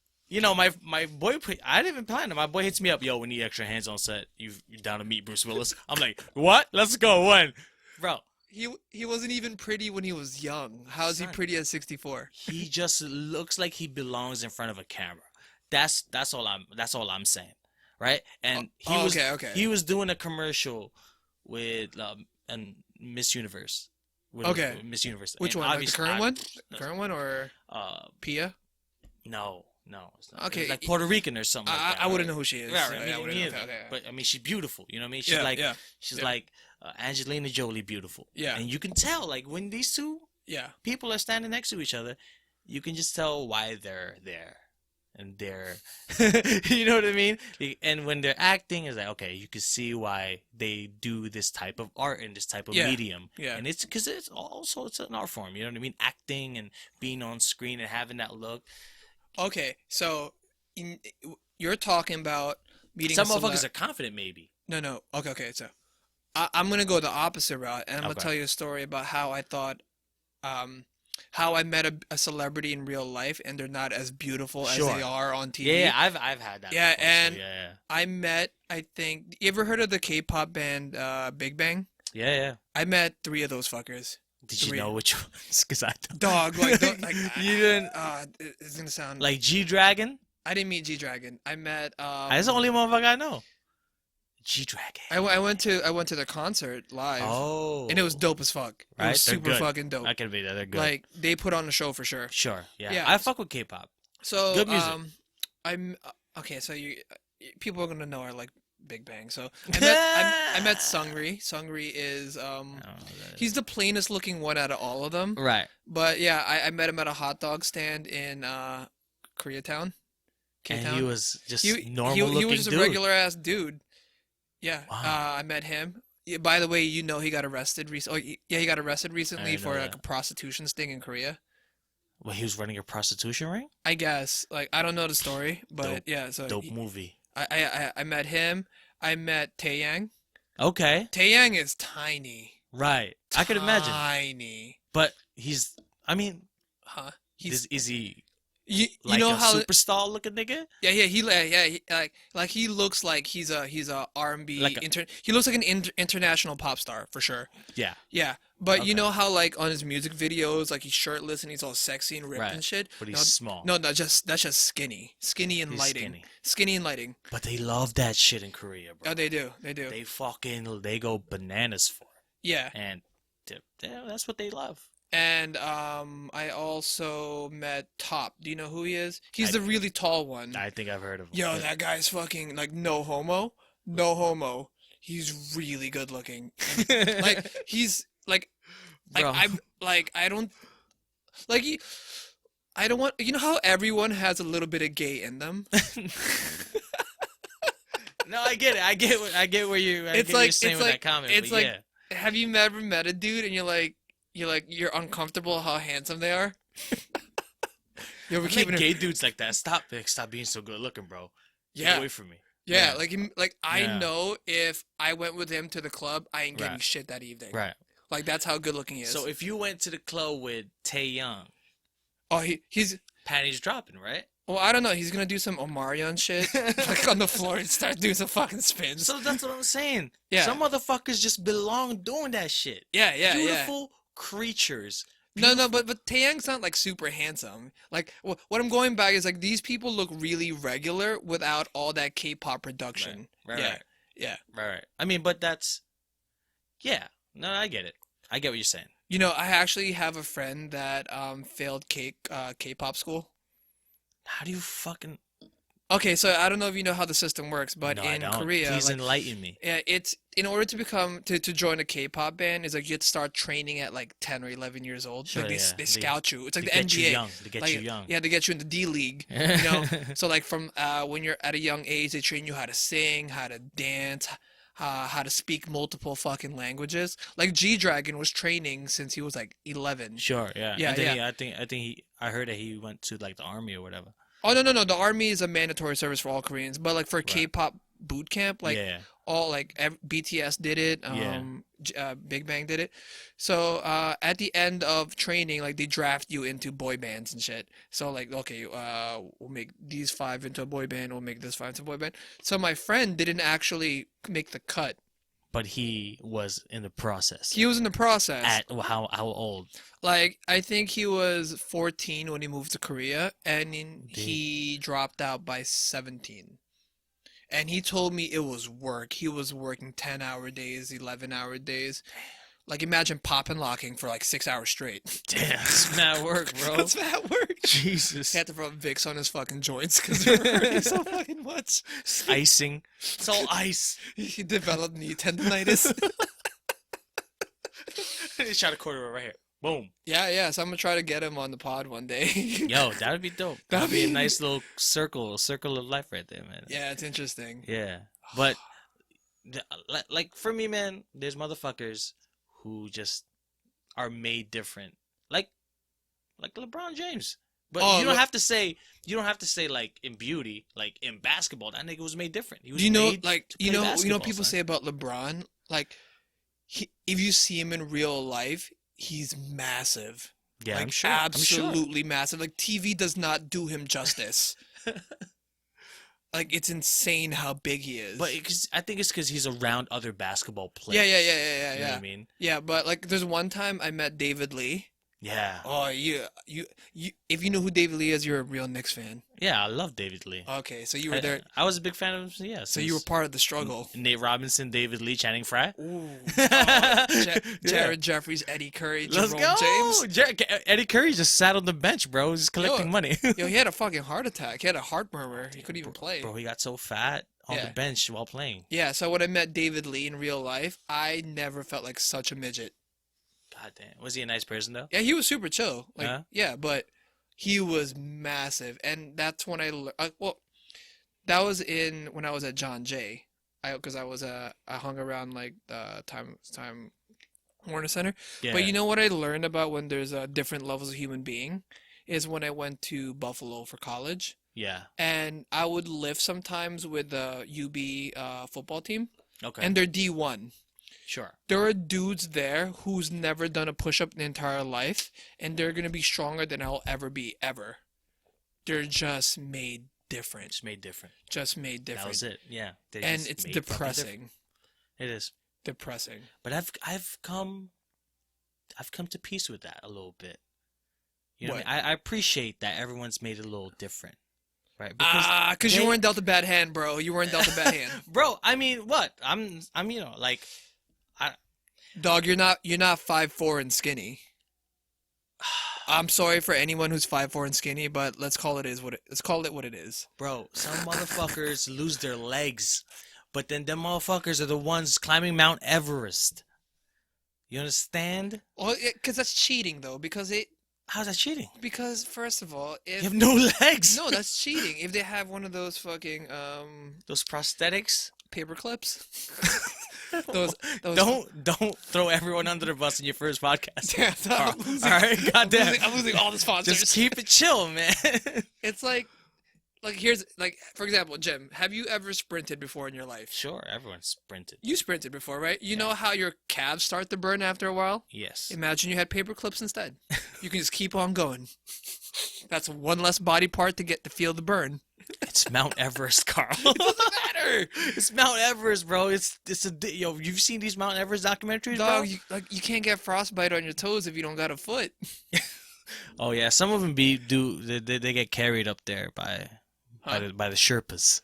my boy, I didn't even plan it. My boy hits me up, yo, we need extra hands on set. You down to meet Bruce Willis? I'm like, what? Let's go. When? Bro, He wasn't even pretty when he was young. How's he Son. pretty at 64? he just looks like he belongs in front of a camera. That's all I'm saying, right? And okay. he was doing a commercial with and Miss Universe. Okay. with Miss Universe. Which And one? Like the obviously, current one? The current one or Uh, Pia? no, No, it's not. Okay, It's like Puerto Rican or something like that. I wouldn't right? know who she is. Right, right. Yeah, I Me wouldn't know. neither. Okay, okay. But I mean, she's beautiful. You know what I mean? She's Yeah, like, yeah, she's yeah, like Angelina Jolie beautiful. yeah, And you can tell, like, when these two yeah. people are standing next to each other, you can just tell why they're there. And they're, you know what I mean? And when they're acting, it's like, okay, you can see why they do this type of art and this type of Yeah, medium. yeah. And it's because it's an art form. You know what I mean? Acting and being on screen and having that look. Okay, so in, you're talking about meeting a Some motherfuckers celeb. are confident, maybe. No. Okay, okay. So I'm gonna go the opposite route, and I'm gonna Okay. tell you a story about how I thought, how I met a celebrity in real life, and they're not as beautiful as Sure. they are on TV. Yeah, I've had that. Yeah, before, and so yeah, I met, I think, you ever heard of the K-pop band Big Bang? yeah. I met three of those fuckers. Did you Three. know which ones? Because I don't. Dog, like You didn't it's gonna sound like G-Dragon. I didn't meet G-Dragon. I met That's the only motherfucker I know. G-Dragon. I went to the concert live, Oh. and it was dope as fuck. It Right? was They're super good. fucking dope. I can be that. They're good. Like they put on a show for sure. Sure. Yeah. Yeah. I fuck with K-pop. So Good music. I'm okay. So people are gonna know I like Big Bang. So I met Sungri. Sungri is I don't know who that is. he's the plainest looking one out of all of them. Right. But yeah, I met him at a hot dog stand in Koreatown. And K-Town. he was just he normal he looking was just dude. a regular ass dude. Yeah. Wow. I met him. Yeah, by the way, you know he got arrested recently. Oh, yeah, he got arrested recently didn't know for that. a prostitution sting in Korea. Well, he was running a prostitution ring. I guess. Like I don't know the story, but Dope. yeah. So Dope movie. I met him. I met Taeyang. Okay. Taeyang is tiny. Right. I could imagine. Tiny. But he's. I mean, Huh? He's is he you like know a how superstar looking nigga? yeah he like he looks like he's a R&B Like he looks like an international pop star for sure. Yeah. Yeah, but you Okay. know how like on his music videos like he's shirtless and he's all sexy and ripped Right. and shit. But he's No, small. no, that's just skinny and He's lighting, skinny. and lighting. But they love that shit in Korea, bro. Oh, they do. They go bananas for it. Yeah, And that's what they love. and I also met Top. Do you know who he is? He's I- the really tall one. I think I've heard of him. Yo, Yeah. that guy's fucking like no homo. He's really good looking. Like he's like Bro. I'm like I don't like he, I don't want you know how everyone has a little bit of gay in them. No, I get it. I get what you're saying with that comment. it's but like yeah. have you ever met a dude and you're uncomfortable how handsome they are? You ever I keeping make it gay dudes like that. Stop being so good looking, bro. Get yeah away from me. yeah Yeah. like I Yeah. know if I went with him to the club I ain't getting Right. shit that evening. Right. Like that's how good looking he is. So if you went to the club with Taeyang, Oh, he's panties dropping, right? well, I don't know. He's gonna do some Omarion shit, like on the floor and start doing some fucking spins. So that's what I'm saying. Yeah. Some motherfuckers just belong doing that shit. Yeah. Beautiful creatures. No, but Taeyang's not like super handsome. Like what I'm going back is like these people look really regular without all that K-pop production. Right. Yeah, Right. yeah. Right. I mean, but that's. Yeah. No, I get it. I get what you're saying. You know, I actually have a friend that failed K-pop school. How do you fucking? Okay, so I don't know if you know how the system works, but No, I in don't. Korea, Please like, enlighten me. yeah, it's in order to become to join a K-pop band is like you have to start training at like 10 or 11 years old. Sure, Like they yeah. they scout you. It's like They the get you NBA. young. They get Like, you young. yeah, they get you in the D League. You know, so like from when you're at a young age, they train you how to sing, how to dance, how to speak multiple fucking languages. Like G-Dragon was training since he was like 11. Sure. Yeah. Yeah, And then yeah. I think I heard that he went to like the army or whatever. Oh no, the army is a mandatory service for all Koreans, but like for K-pop boot camp, like Yeah. all like BTS did it, Yeah. Big Bang did it. So at the end of training, like they draft you into boy bands and shit. So like okay, we'll make these five into a boy band, we'll make this five into a boy band. So my friend didn't actually make the cut. But he was in the process. He was in the process. At how old? Like I think he was 14 when he moved to Korea, and he dropped out by 17. And he told me it was work. He was working 10-hour days, 11-hour days. Like imagine pop and locking for like 6 hours straight. Damn, it's mad work, bro. That's that work. Jesus. He had to rub Vicks on his fucking joints because they were hurting so fucking much. It's icing. It's all ice. He developed knee tendonitis. He shot a quarter right here. Boom. Yeah. So I'm gonna try to get him on the pod one day. Yo, that would be dope. That would be a nice little circle of life right there, man. Yeah, it's interesting. Yeah. But, like, for me, man, there's motherfuckers who just are made different. Like LeBron James. But you don't have to say like in beauty, like in basketball, that nigga was made different. He was made to play basketball, people son. say about LeBron, like if you see him in real life, he's massive. Yeah, like I'm sure. absolutely massive. Like TV does not do him justice. Like it's insane how big he is. But I think it's because he's around other basketball players. Yeah. You know what I mean? Yeah, but like there's one time I met David Lee. Yeah. Oh, you if you know who David Lee is, you're a real Knicks fan. Yeah, I love David Lee. Okay, so you were there. I was a big fan of him. Yeah. So you were part of the struggle. Nate Robinson, David Lee, Channing Frye. Ooh. Yeah. Jared Jeffries, Eddie Curry, Let's Jerome go. James. Eddie Curry just sat on the bench, bro. He's collecting money. Yo, he had a fucking heart attack. He had a heart murmur. He couldn't even play. Bro, he got so fat on the bench while playing. Yeah, so when I met David Lee in real life, I never felt like such a midget. God damn. Was he a nice person, though? Yeah, he was super chill. Like, Huh? yeah, but he was massive. And that's when that was when I was at John Jay. Because I hung around like the Time Warner Center. Yeah. But you know what I learned about when there's different levels of human being is when I went to Buffalo for college. Yeah. And I would lift sometimes with the UB football team. Okay. And they're D1. Sure. There are dudes there who's never done a push-up in their entire life, and they're going to be stronger than I'll ever be, ever. They're just made different. Just made different. Just made different. That was it. Yeah. And it's depressing. It is. Depressing. But I've come to peace with that a little bit. You know what I mean? I appreciate that everyone's made it a little different. Right? Because you weren't dealt a bad hand, bro. You weren't dealt a bad hand. Bro, I mean, what? I'm like Dog, you're not 5'4" and skinny. I'm sorry for anyone who's 5'4" and skinny, but let's call it what it is. Bro, some motherfuckers lose their legs, but then them motherfuckers are the ones climbing Mount Everest. You understand? Well, because that's cheating, though. How's that cheating? Because first of all, if You have no legs. no, that's cheating. If they have one of those fucking Those prosthetics. paper clips, those Don't throw everyone under the bus in your first podcast. Yeah, Carl. All right, goddamn. I'm losing all the sponsors. Just keep it chill, man. It's like here's for example, Jim. Have you ever sprinted before in your life? Sure, everyone sprinted. You sprinted before, right? You know how your calves start to burn after a while? Yes. Imagine you had paper clips instead. You can just keep on going. That's one less body part to get to feel the burn. It's Mount Everest, Carl. It doesn't matter. It's Mount Everest, bro. Yo. You've seen these Mount Everest documentaries, Dog, bro? you can't get frostbite on your toes if you don't got a foot. Oh yeah, some of them they get carried up there by the Sherpas.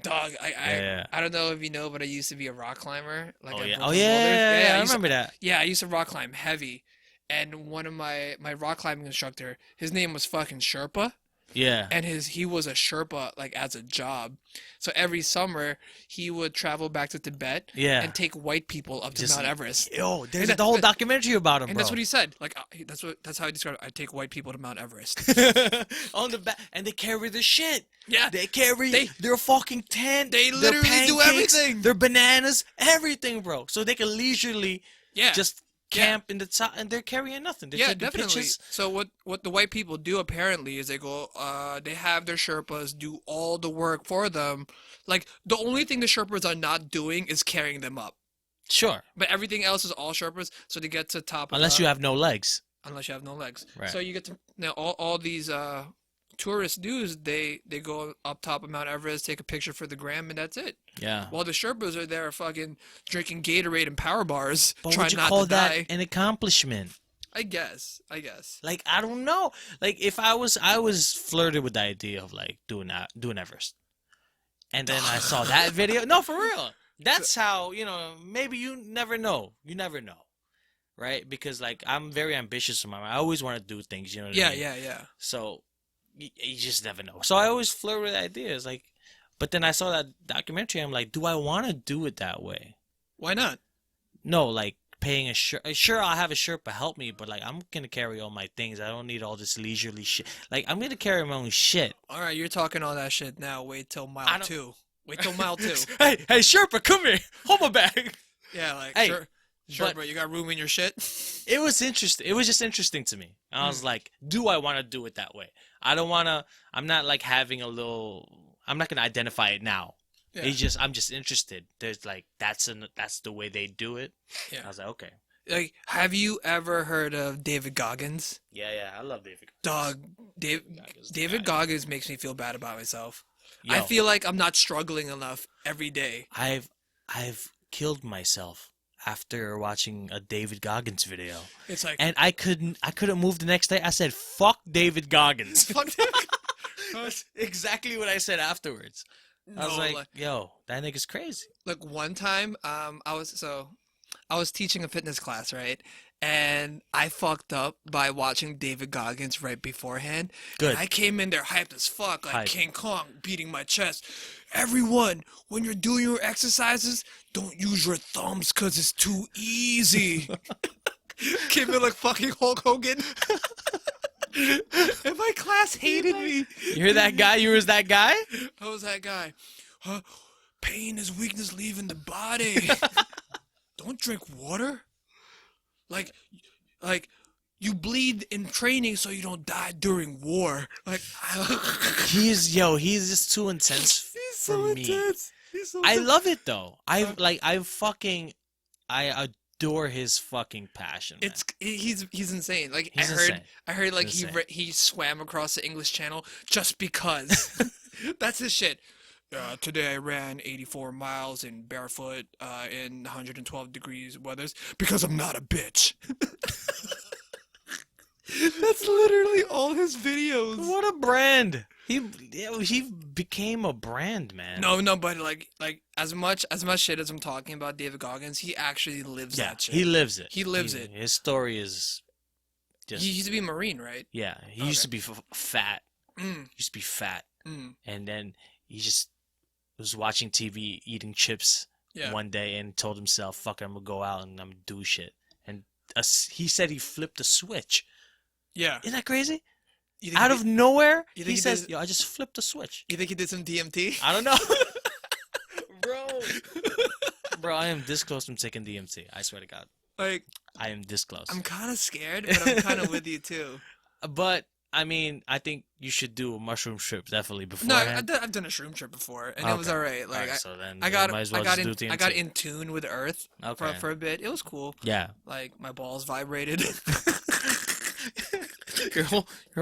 Dog, Yeah. I don't know if you know, but I used to be a rock climber. Like Oh at yeah, Brooklyn Boulders. I I used to- remember that. Yeah, I used to rock climb heavy, and one of my rock climbing instructor, his name was fucking Sherpa, Yeah. and he was a Sherpa like as a job. So every summer he would travel back to Tibet Yeah. and take white people up to Just- Mount Everest. Yo, there's And the whole documentary about him, And bro. that's what he said. Like that's how he described it. I take white people to Mount Everest. On the back, and they carry the shit. Yeah, They carry their fucking tent. They their literally do pancakes, everything. Their bananas, everything, bro. So they can leisurely yeah. just camp in the top, and they're carrying nothing. They're Yeah, taking definitely. pictures. So what the white people do apparently is they go, they have their Sherpas do all the work for them. Like the only thing the Sherpas are not doing is carrying them up, Sure, but everything else is all Sherpas. So they get to top. unless you have no legs. unless you have no legs. Right. So you get to now all these tourist dudes. They go up top of Mount Everest, take a picture for the gram, and that's it. Yeah. While the Sherpas are there fucking drinking Gatorade and power bars, But trying would you not call to that die. an accomplishment? I guess. Like, I don't know. Like, if I was flirted with the idea of like doing Everest, and then I saw that video. No, for real. That's how, maybe you never know. You never know. right? Because like I'm very ambitious in my mind. I always want to do things, you know what I Yeah, mean? yeah. So you just never know. So I always flirt with ideas, like. But then I saw that documentary. I'm like, do I want to do it that way? Why not? No, like paying a shirt. Sure, I'll have a Sherpa help me, but like I'm gonna carry all my things. I don't need all this leisurely shit. Like I'm gonna carry my own shit. All right, you're talking all that shit now. Wait till I mile don't. 2. Wait till mile 2. Hey, Sherpa, come here. Hold my bag. Yeah, like Hey, sure, but bro. You got room in your shit. it was interesting. It was just interesting to me. I was like, do I want to do it that way? I don't want to. I'm not like having a little. I'm not gonna identify it now. Yeah. I'm just interested. There's like that's the way they do it. Yeah. I was like, okay. Like, have you ever heard of David Goggins? Yeah, I love David. Dog, David guy. Goggins makes me feel bad about myself. I Yo, feel like I'm not struggling enough every day. I've killed myself after watching a David Goggins video, It's like, and I couldn't move the next day. I said, "Fuck David Goggins." fuck. That's exactly what I said afterwards. I was No, like, "Yo, that nigga's crazy." like one time, I was teaching a fitness class, right? And I fucked up by watching David Goggins right beforehand. Good. And I came in there hyped as fuck, like Hype. King Kong, beating my chest. Everyone, when you're doing your exercises, don't use your thumbs because it's too easy. Came in like fucking Hulk Hogan. And my class hated me. You're that guy. You was that guy. I was that guy. Huh? Pain is weakness leaving the body. Don't drink water. Like you bleed in training so you don't die during war. Like He's just too intense he's for so me. intense. He's so I intense. love it though. I adore his fucking passion. Man. He's insane. Like He's insane. I heard like He's insane. he swam across the English Channel just because. That's his shit. Today I ran 84 miles in barefoot in 112 degrees weathers because I'm not a bitch. That's literally all his videos. What a brand! He became a brand, man. No, but like as much shit as I'm talking about David Goggins, he actually lives Yeah, that shit. he lives it. He lives it. His story is just. He used to be a Marine, right? Yeah, he used to be fat. Mm, Used to be fat, mm, and then he just was watching TV, eating chips yeah. one day, and told himself, "Fuck it, I'm gonna go out and I'm gonna do shit." And he said he flipped a switch. Yeah. Isn't that crazy? You think Out he of nowhere, you think he he says, did- "Yo, I just flipped a switch." You think he did some DMT? I don't know, bro. I am this close from taking DMT. I swear to God, Like, I am this close. I'm kind of scared, but I'm kind of with you too. But I mean, I think you should do a mushroom trip definitely No, beforehand. I've done a shroom trip before, and it was Okay. alright. Like, Alright, so then I you got might as well I got just in do I got TNT. in tune with Earth Okay. for a bit. It was cool. Yeah. Like my balls vibrated. Your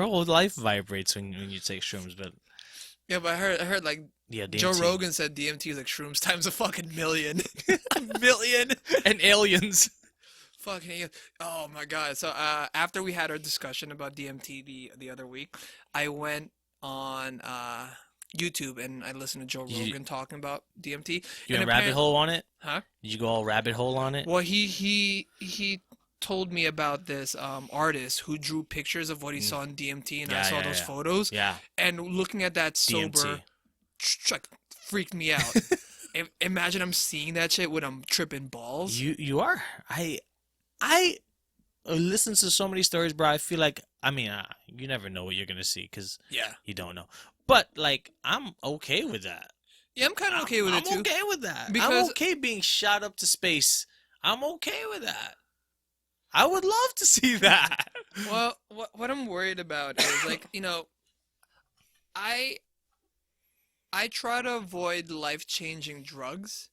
whole life vibrates when you take shrooms, but Yeah, but I heard like yeah, DMT. Joe Rogan said DMT is like shrooms times a fucking million. A million. and aliens. Fucking oh my god. So after we had our discussion about DMT the other week, I went on YouTube and I listened to Joe Rogan talking about DMT. You And went rabbit hole on it? Huh? Did you go all rabbit hole on it? Well, he told me about this artist who drew pictures of what he saw in DMT, and I saw those photos. Yeah. And looking at that sober, DMT. like freaked me out. Imagine I'm seeing that shit when I'm tripping balls. You are. I listen to so many stories, bro. I feel like you never know what you're gonna see because Yeah. you don't know. But like, I'm okay with that. Yeah, I'm kind of okay with it too. I'm okay with that. I'm Because- okay being shot up to space. I'm okay with that. I would love to see that. Well, what I'm worried about is like, I try to avoid life-changing drugs.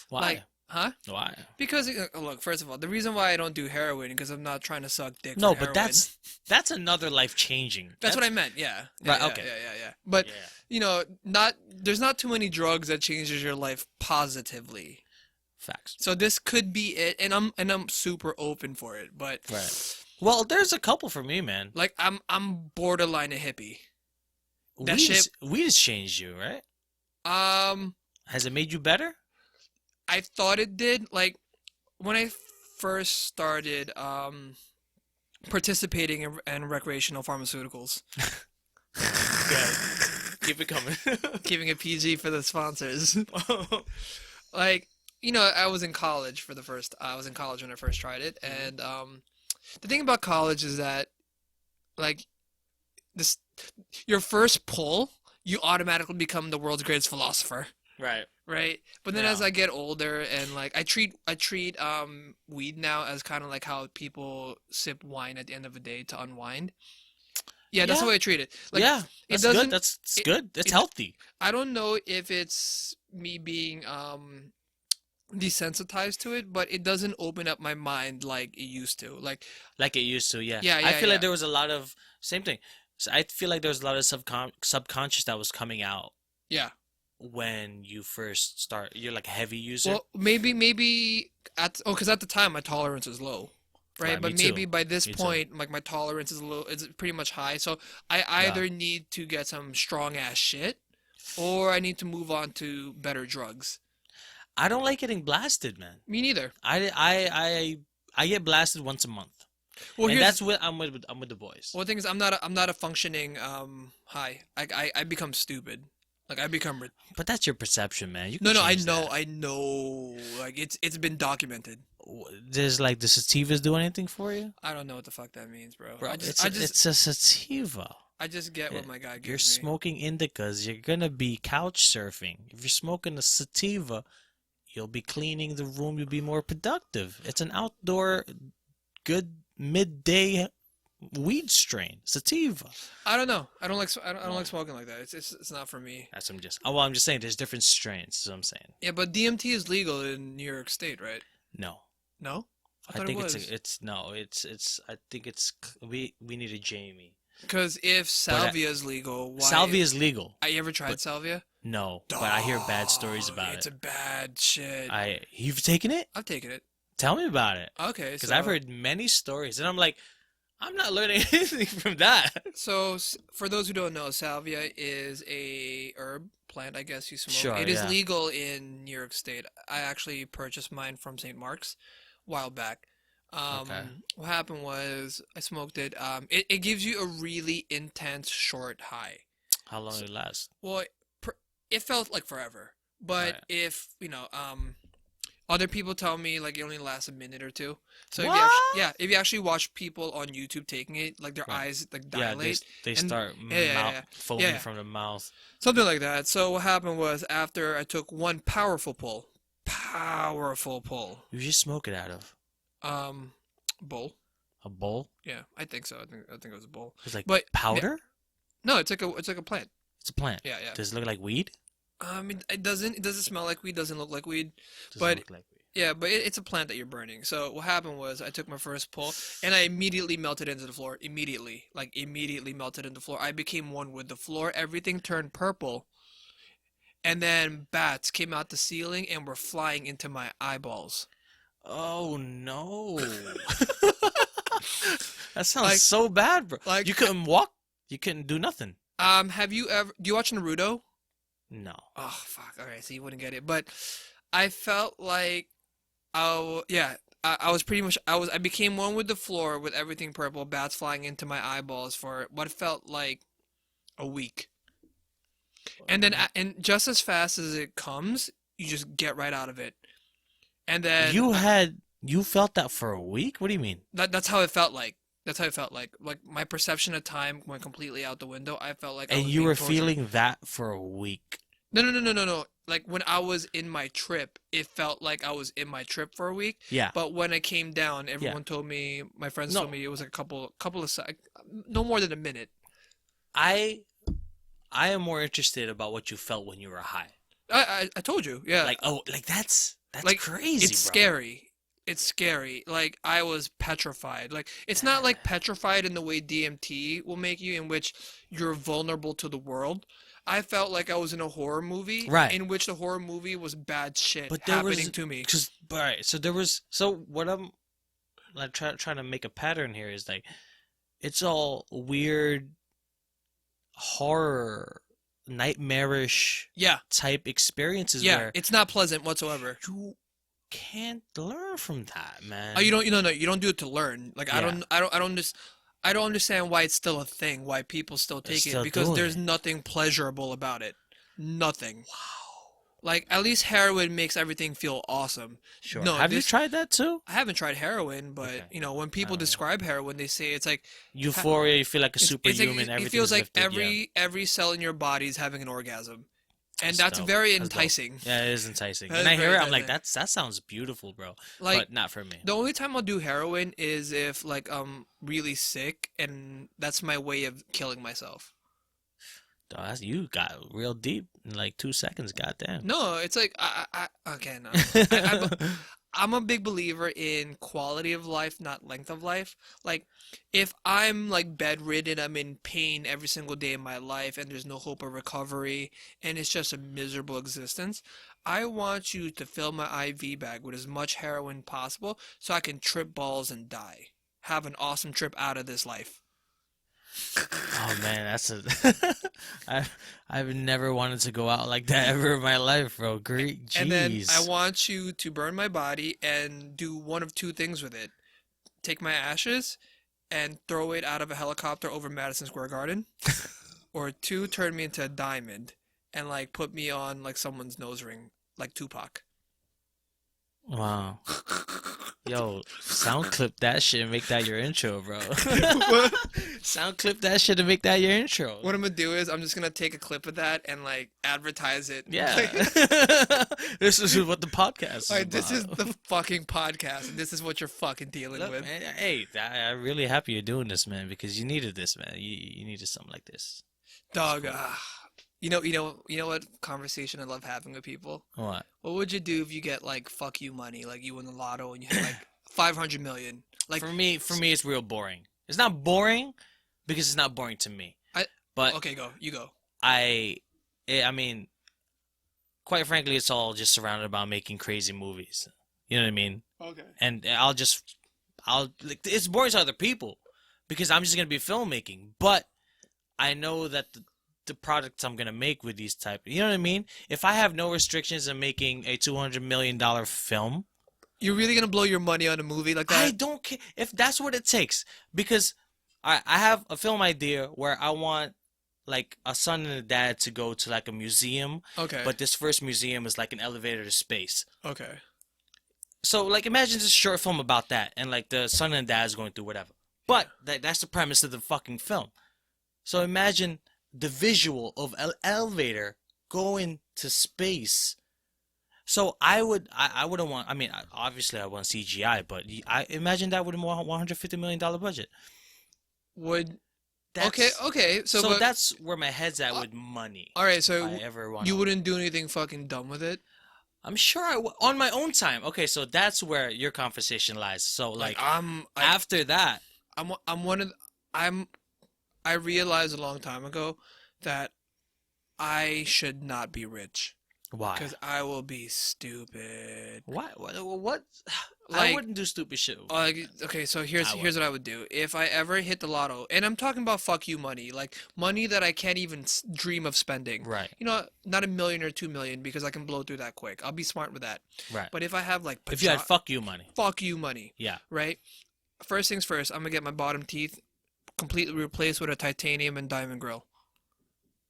Why? Like, huh? Why? Because look, first of all, the reason why I don't do heroin because I'm not trying to suck dick. No, for but heroin. that's another life changing. That's what I meant. Yeah. Right, Yeah, okay. Yeah. But Yeah. there's not too many drugs that changes your life positively. Facts. So this could be it, and I'm super open for it. But Right. Well, there's a couple for me, man. like I'm borderline a hippie. That We just changed you, right? Um, Has it made you better? I thought it did. Like when I first started participating in recreational pharmaceuticals. Good. Keep it coming. Keeping it PG for the sponsors. Like, I was in college I was in college when I first tried it, and the thing about college is that, like, this your first pull, you automatically become the world's greatest philosopher, Right. right? But then as Yeah. I get older and like I treat weed now as kind of like how people sip wine at the end of the day to unwind. Yeah, that's the Yeah. way I treat it. Like Yeah. it That's good. doesn't That's it, good. It's it healthy. I don't know if it's me being desensitized to it, but it doesn't open up my mind like it used to. Like, Like it used to, yeah. yeah, I yeah, feel like yeah. there was a lot of same thing. So I feel like there was a lot of subconscious that was coming out Yeah. when you first start. You're like a heavy user. Well, maybe because at the time my tolerance is low, right? Right, me But too. maybe by this Me too. point, like my tolerance is low, it's pretty much high. So I Yeah. either need to get some strong ass shit, or I need to move on to better drugs. I don't like getting blasted, man. Me neither. I get blasted once a month, Well, and here's that's what I'm with the boys. well, the thing is, I'm not a functioning high. I become stupid. Like I become But that's your perception, man. You can no, change that. I know. Like it's been documented. Does like the sativas do anything for you? I don't know what the fuck that means, bro. Bro, it's a sativa. I just get what It- my guy You're gives me. smoking indicas. You're gonna be couch surfing. If you're smoking a sativa, you'll be cleaning the room. You'll be more productive. It's an outdoor, good midday weed strain, sativa. I don't know. I don't like smoking like that. It's not for me. That's what I'm just. Oh, well, I'm just saying. There's different strains. Is what I'm saying. Yeah, but DMT is legal in New York State, right? No, No? I I thought it think was. it's no. It's. I think it's. We need a Jamie. Because if But salvia is legal, why? salvia is legal. I ever tried but salvia? No, but I hear bad stories Dog, about it's it. a bad shit. You've taken it? I've taken it. Tell me about it. Okay, Because I've heard many stories, and I'm like, I'm not learning anything from that. for those who don't know, salvia is a herb plant, I guess you smoke. Sure, It is yeah. legal in New York State. I actually purchased mine from St. Mark's a while back. Okay. What happened was I smoked it. It gives you a really intense short high. How long So, did it last? well, it felt like forever. But Right. if, other people tell me like it only lasts a minute or two. So What? if you actually watch people on YouTube taking it, like their Right. eyes like Yeah, dilate they and start yeah. foaming Yeah. from the mouth. something like that. So what happened was after I took one powerful pull, You should smoke it out of um, bowl. a bowl. Yeah, I think so. I think it was a bowl. It's like But powder. no, it's like a plant. It's a plant. Yeah, yeah. Does it look like weed? It doesn't smell like weed. Doesn't look like weed. Doesn't But look like weed. yeah, but it's a plant that you're burning. So what happened was I took my first pull and I immediately melted into the floor. Immediately melted into the floor. I became one with the floor. Everything turned purple. And then bats came out the ceiling and were flying into my eyeballs. Oh no. That sounds Like, so bad, bro. like, You couldn't walk. You couldn't do nothing. have you ever, do you watch Naruto? No. Oh, fuck. All right, so you wouldn't get it. But I felt like, yeah, I was pretty much, I became one with the floor with everything purple, bats flying into my eyeballs for what felt like a week. And then, and just as fast as it comes, you just get right out of it. And then You felt that for a week? What do you mean? that's how it felt like. That's how it felt like. Like my perception of time went completely out the window. I felt like I And was you being were tortured. feeling that for a week. No. Like when I was in my trip, it felt like I was in my trip for a week. Yeah. But when I came down, everyone told me, my friends No. told me it was like a couple of no more than a minute. I am more interested about what you felt when you were high. I told you, yeah. Like that's Like, crazy, it's bro. scary. It's scary. Like I was petrified. Like it's not like petrified in the way DMT will make you, in which you're vulnerable to the world. I felt like I was in a horror movie, Right. in which the horror movie was bad shit But there happening was to me. all right. So what I'm like trying to make a pattern here is like it's all weird horror nightmarish Yeah, type experiences yeah. where It's not pleasant whatsoever. you can't learn from that, man. Oh, you don't, no, you don't do it to learn. Like, Yeah, I don't understand why it's still a thing, why people still they're take it, still because doing there's it. nothing pleasurable about it. Nothing. Wow. Like, at least heroin makes everything feel awesome. Sure. No, Have you this, tried that too? I haven't tried heroin, but, Okay. when I people don't know. describe heroin, they say it's like, ha Euphoria, you feel like a it's like, superhuman, it everything feels is like lifted, yeah. every cell in your body is having an orgasm. And That's that's dope. very That's dope. enticing. Yeah, it is enticing. That When is I hear very it, I'm like, enticing. that sounds beautiful, bro. Like, But not for me. the only time I'll do heroin is if, like, I'm really sick, and that's my way of killing myself. Dawg, you got real deep in like 2 seconds, goddamn. No, it's like again, I'm a big believer in quality of life, not length of life. Like, if I'm like bedridden, I'm in pain every single day of my life, and there's no hope of recovery, and it's just a miserable existence, I want you to fill my IV bag with as much heroin possible so I can trip balls and die. Have an awesome trip out of this life. Oh man, that's a. I I've never wanted to go out like that ever in my life, bro. Great, And then I jeez. want you to burn my body and do one of two things with it. Take my ashes and throw it out of a helicopter over Madison Square Garden, or two, turn me into a diamond and like put me on like someone's nose ring, like Tupac. Wow. Yo, sound clip that shit and make that your intro, bro. what, Sound clip that shit and make that your intro. what I'm gonna do is I'm just gonna take a clip of that and like advertise it. Yeah. This is what the podcast is Like, this is about. the fucking podcast, and this is what you're fucking dealing Look, with. man. Hey, I'm really happy you're doing this, man, because you needed this, man. You needed something like this. That's Dog, cool. you know what conversation I love having with people? What? What would you do if you get like fuck you money, like you win the lotto and you hit like 500 million? Like, For me, it's real boring. It's not boring because it's not boring to me. I But okay, go, you go. I mean, quite frankly, it's all just surrounded about making crazy movies. You know what I mean? Okay. And I'll like it's boring to other people because I'm just gonna be filmmaking. But I know that the products I'm gonna make with these type, you know what I mean? If I have no restrictions in making a $200 million film, You're really gonna blow your money on a movie like I that? don't care if that's what it takes because I have a film idea where I want like a son and a dad to go to like a museum, Okay. but this first museum is like an elevator to space. Okay. So like imagine this short film about that and like the son and dad is going through whatever. But that's the premise of the fucking film. So imagine the visual of an elevator going to space. So I wouldn't want, I mean, obviously I want CGI, but I imagine that would want $150 million budget. Would okay, That's okay. So, so but that's where my head's at uh, with money. all right. If I So ever want you to, wouldn't do anything fucking dumb with it. I'm sure on my own time. Okay, so that's where your conversation lies. So Like, like like after that, I'm one of I'm I realized a long time ago that I should not be rich why? because I will be stupid. Why? What? I Like, wouldn't do stupid shit. okay, so I here's would. what I would do. If I ever hit the lotto, and I'm talking about fuck you money, like money that I can't even dream of spending. Right, Not 1 million or 2 million because I can blow through that quick. I'll be smart with that. right. But if I have like If you had fuck you money, fuck you money, yeah. right? First things first, I'm gonna get my bottom teeth completely replaced with a titanium and diamond grill.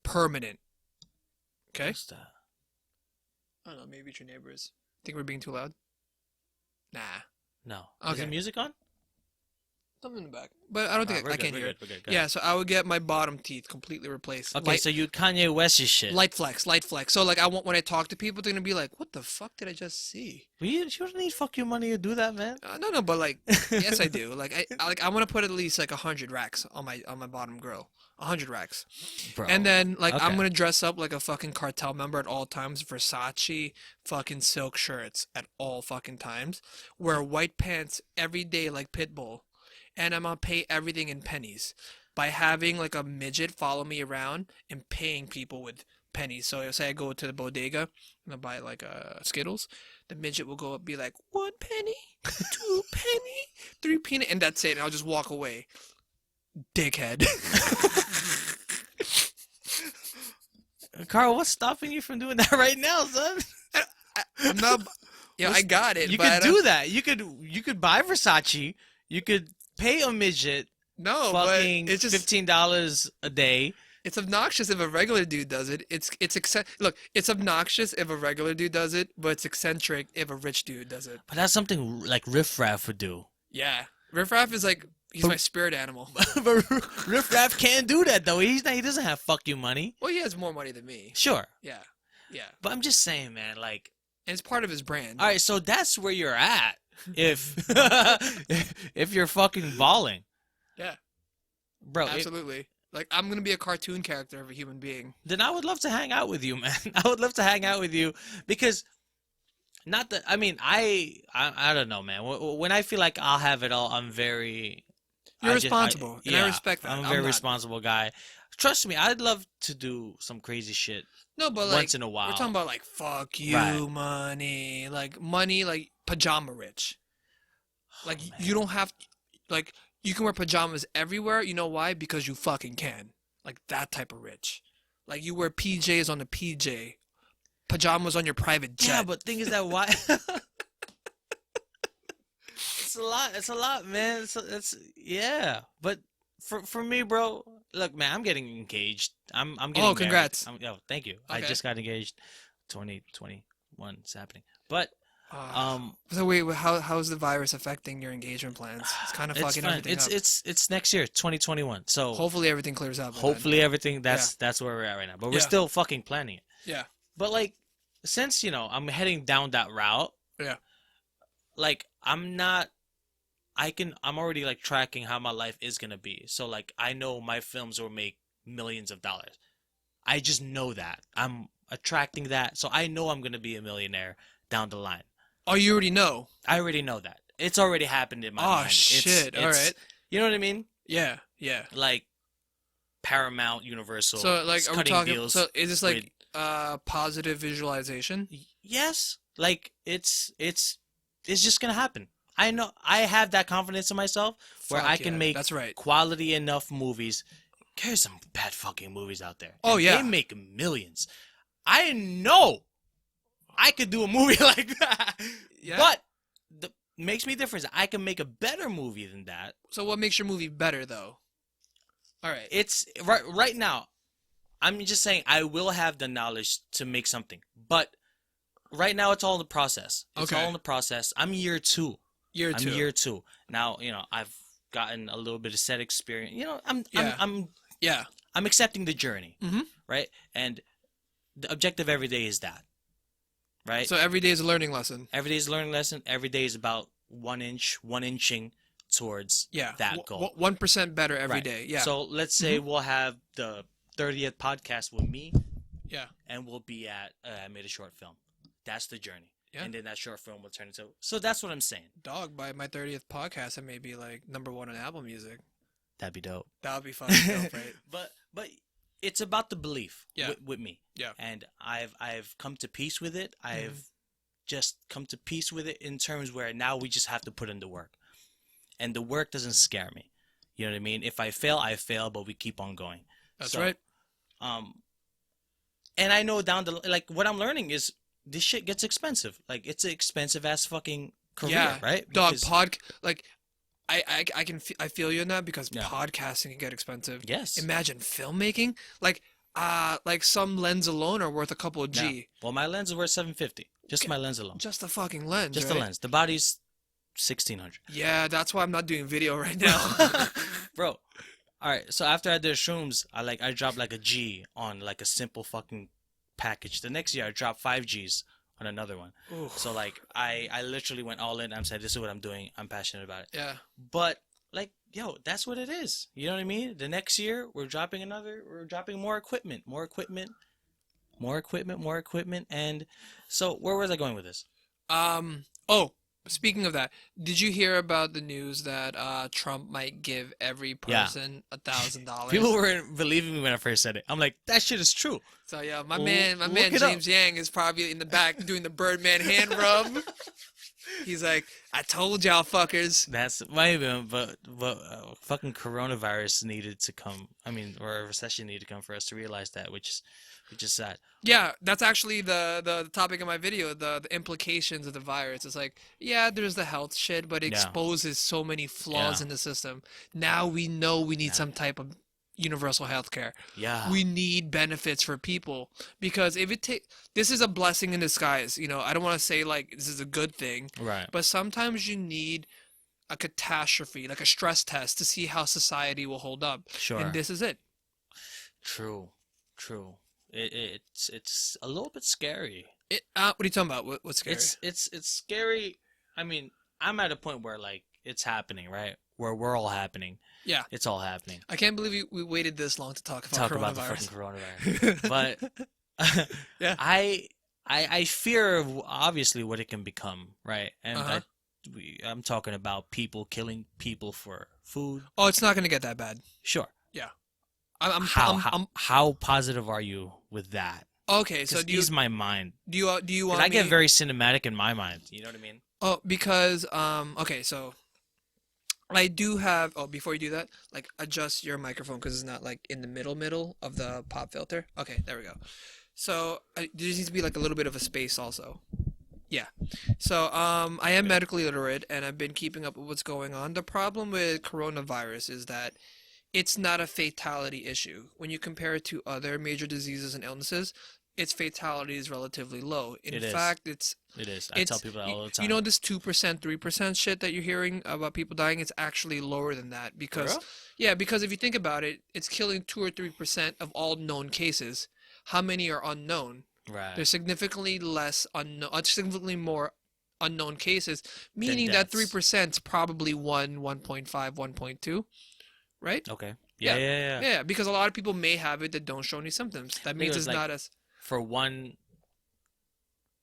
Permanent. Okay? What's that? I don't know, maybe it's your neighbors. Think we're being too loud? Nah. No. Is Okay. the music on? Something in the back. But I don't think We're I good. can't We're hear good. it. We're good. Go Yeah, ahead. so I would get my bottom teeth completely replaced. Okay, so you Kanye West your shit. Light flex, light flex. So like I want when I talk to people, they're gonna be like, "What the fuck did I just see?" Well, you don't need fuck you money to do that, man. No, but like, yes, I do. I want to put at least like 100 racks on my bottom grill, 100 racks, Bro. and then like I'm Okay. gonna dress up like a fucking cartel member at all times, Versace fucking silk shirts at all fucking times, wear white pants every day like Pitbull, and I'm gonna pay everything in pennies by having like a midget follow me around and paying people with pennies. So say I go to the bodega and I buy like Skittles, the midget will go up and be like 1 penny, 2 penny, 3 penny, and that's it. And I'll just walk away. Dickhead. Carl, what's stopping you from doing that right now, son? I'm not. Yeah, I got it. You but could do that. You could buy Versace. You could pay a midget No, fucking but it's just $15 a day. it's obnoxious if a regular dude does it. Look, it's obnoxious if a regular dude does it, but it's eccentric if a rich dude does it. But that's something like Riff Raff would do. Yeah, Riff Raff is like he's my spirit animal. But Riff Raff can't do that though. He doesn't have fuck you money. Well, he has more money than me. Sure. Yeah, yeah, But I'm just saying, man, like, and it's part of his brand. all right, so that's where you're at if if you're fucking balling. Yeah, Bro, absolutely. Like I'm gonna be a cartoon character of a human being. then I would love to hang out with you, man. I would love to hang out with you because not that I mean, I don't know, man. When I feel like I'll have it all, I'm very You're responsible, and I respect that. I'm a I'm very not. responsible guy. Trust me, I'd love to do some crazy shit No, but like once in a while. we're talking about like fuck you Right. money, like pajama rich. Like Oh, you don't have like you can wear pajamas everywhere. You know why? Because you fucking can. Like that type of rich. Like you wear PJs on the PJ, pajamas on your private jet. Yeah, but thing is that why? It's a lot. It's a lot, man. It's yeah. But for me, bro, look, man, I'm getting engaged. I'm getting married. Congrats. Thank you. I Okay. just got engaged. 2021 is happening. But So wait, how's the virus affecting your engagement plans? It's kind of it's fucking fine. everything up. It's next year, 2021. So Hopefully everything clears up. by then. hopefully everything that's where we're at right now. But we're Yeah. still fucking planning it. Yeah. But like, since I'm heading down that route. Yeah. Like I'm already like tracking how my life is gonna be. So like I know my films will make millions of dollars. I just know that. I'm attracting that. So I know I'm gonna be a millionaire down the line. Oh, you already know. I already know that. It's already happened in my mind. Oh shit! All right. You know what I mean? Yeah. Yeah. Like Paramount, Universal. So like, are we cutting talking? deals So is this like with- positive visualization? Yes. Like it's just gonna happen. I know I have that confidence in myself where Fuck I can yeah, make That's right. quality enough movies. There's some bad fucking movies out there. Oh, And yeah. They make millions. I know I could do a movie like that. Yeah. But the makes me different. I can make a better movie than that. So what makes your movie better though? All right. It's right now. I'm just saying I will have the knowledge to make something. But right now it's all in the process. It's Okay. all in the process. I'm year 2. Year I'm two. year 2. Now, I've gotten a little bit of set experience. Yeah. Yeah. I'm accepting the journey, Mhm. right? And the objective every day is that, right? So every day is a learning lesson. Every day is a learning lesson. Every day is about one inching towards Yeah. that goal. 1% better every Right. day. Yeah. So let's say we'll have the 30th podcast with me, yeah. and we'll be at I made a short film. That's the journey. Yeah. And then that short film will turn into. So that's what I'm saying. Dog, by my 30th podcast, I may be like #1 on Apple Music. That'd be dope. That would be fucking dope, right? But it's about the belief Yeah. with me. Yeah. And I've come to peace with it. Mm-hmm. I've just come to peace with it in terms where now we just have to put in the work. And the work doesn't scare me. You know what I mean? If I fail, I fail, but we keep on going. That's So, right. And I know like what I'm learning is this shit gets expensive. Like it's an expensive ass fucking career, Yeah. right? Dog, Because- like, I feel you in that because Yeah. podcasting can get expensive. Yes. Imagine filmmaking. Like some lens alone are worth a couple of Yeah. G. Well, my lens is worth $750. Just my lens alone. Just the fucking lens. Just right? the lens. The body's $1,600. Yeah, that's why I'm not doing video right now. Bro, all right. So after I did shrooms, I dropped like a G on like a simple fucking package. The next year I dropped 5 Gs on another one. Ooh. So like I literally went all in. I'm saying this is what I'm doing. I'm passionate about it. Yeah. But like, yo, that's what it is. You know what I mean? The next year we're dropping more equipment, and so where was I going with this? Oh, speaking of that, did you hear about the news that Trump might give every Yeah. person $1,000? People weren't believing me when I first said it. I'm like, that shit is true. So yeah, my Look man it up. James Yang is probably in the back doing the Birdman hand rub. He's like, I told y'all fuckers. That's maybe, but fucking coronavirus needed to come. I mean, or a recession needed to come for us to realize that, which is sad. Yeah, that's actually the topic of my video, the implications of the virus. It's like, yeah, there's the health shit, but it Yeah, exposes so many flaws yeah, in the system. Now we know we need yeah, some type of universal health care. yeah. We need benefits for people because if it take this is a blessing in disguise. I don't want to say like this is a good thing, Right. but sometimes you need a catastrophe, like a stress test to see how society will hold up. And Sure. this is it. True. True. It's a little bit scary. What are you talking about? What's scary? It's scary. I mean, I'm at a point where like it's happening, right? Where we're all happening. Yeah. It's all happening. I can't believe we waited this long to talk about Talk about the fucking coronavirus. coronavirus. But Yeah. I fear obviously what it can become, right? And Uh-huh. I'm talking about people killing people for food. Oh, it's not gonna get that bad. Sure. Yeah. I'm How positive are you with that? okay. So Just ease my mind. do you 'Cause want I me? get very cinematic in my mind. You know what I mean? Oh, because okay. So I do have. Oh, before you do that, like adjust your microphone because it's not like in the middle of the pop filter. Okay, there we go. So there needs to be like a little bit of a space also. Yeah. So I am medically literate and I've been keeping up with what's going on. The problem with coronavirus is that it's not a fatality issue. When you compare it to other major diseases and illnesses, its fatality is relatively low. In It is. fact, it's It is. I tell people that all the time. you know this 2%, 3% shit that you're hearing about people dying, it's actually lower than that For because real? yeah, because if you think about it, it's killing 2 or 3% of all known cases. How many are unknown? Right. There's significantly less unknown, significantly more unknown cases, Then meaning that deaths. 3% is probably 1, 1.5, 1.2, right? Okay. Yeah. Yeah, yeah, yeah. Yeah, because a lot of people may have it that don't show any symptoms. That I think means it it's was like not as for one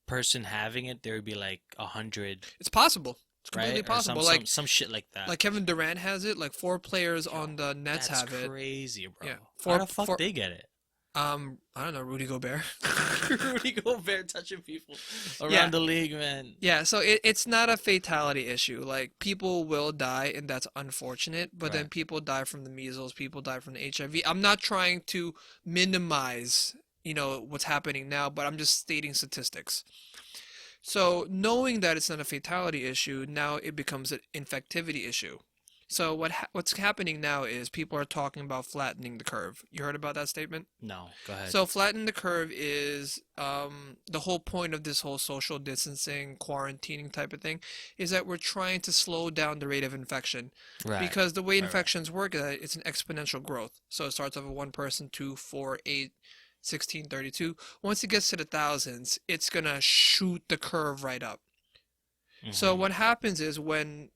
person having it, there would be like 100, it's possible. It's completely right? Or possible. some shit like that. Like Kevin Durant has it, like 4 players Yo, on the Nets that's have it. crazy, bro. Yeah. How the fuck they get it? I don't know, Rudy Gobert. Rudy Gobert touching people around Yeah. the league, man. Yeah, so it's not a fatality issue. Like people will die and that's unfortunate, but then Right. people die from the measles, people die from the HIV. I'm not trying to minimize, what's happening now, but I'm just stating statistics. So knowing that it's not a fatality issue, now it becomes an infectivity issue. So what's happening now is people are talking about flattening the curve. You heard about that statement? No, go ahead. So flattening the curve is the whole point of this whole social distancing, quarantining type of thing, is that we're trying to slow down the rate of infection. Right. Because the way Right. infections work is that it's an exponential growth. So it starts off with 1 person, 2, 4, 8, 16, 32. Once it gets to the thousands, it's gonna shoot the curve right up. So Mhm. what happens is when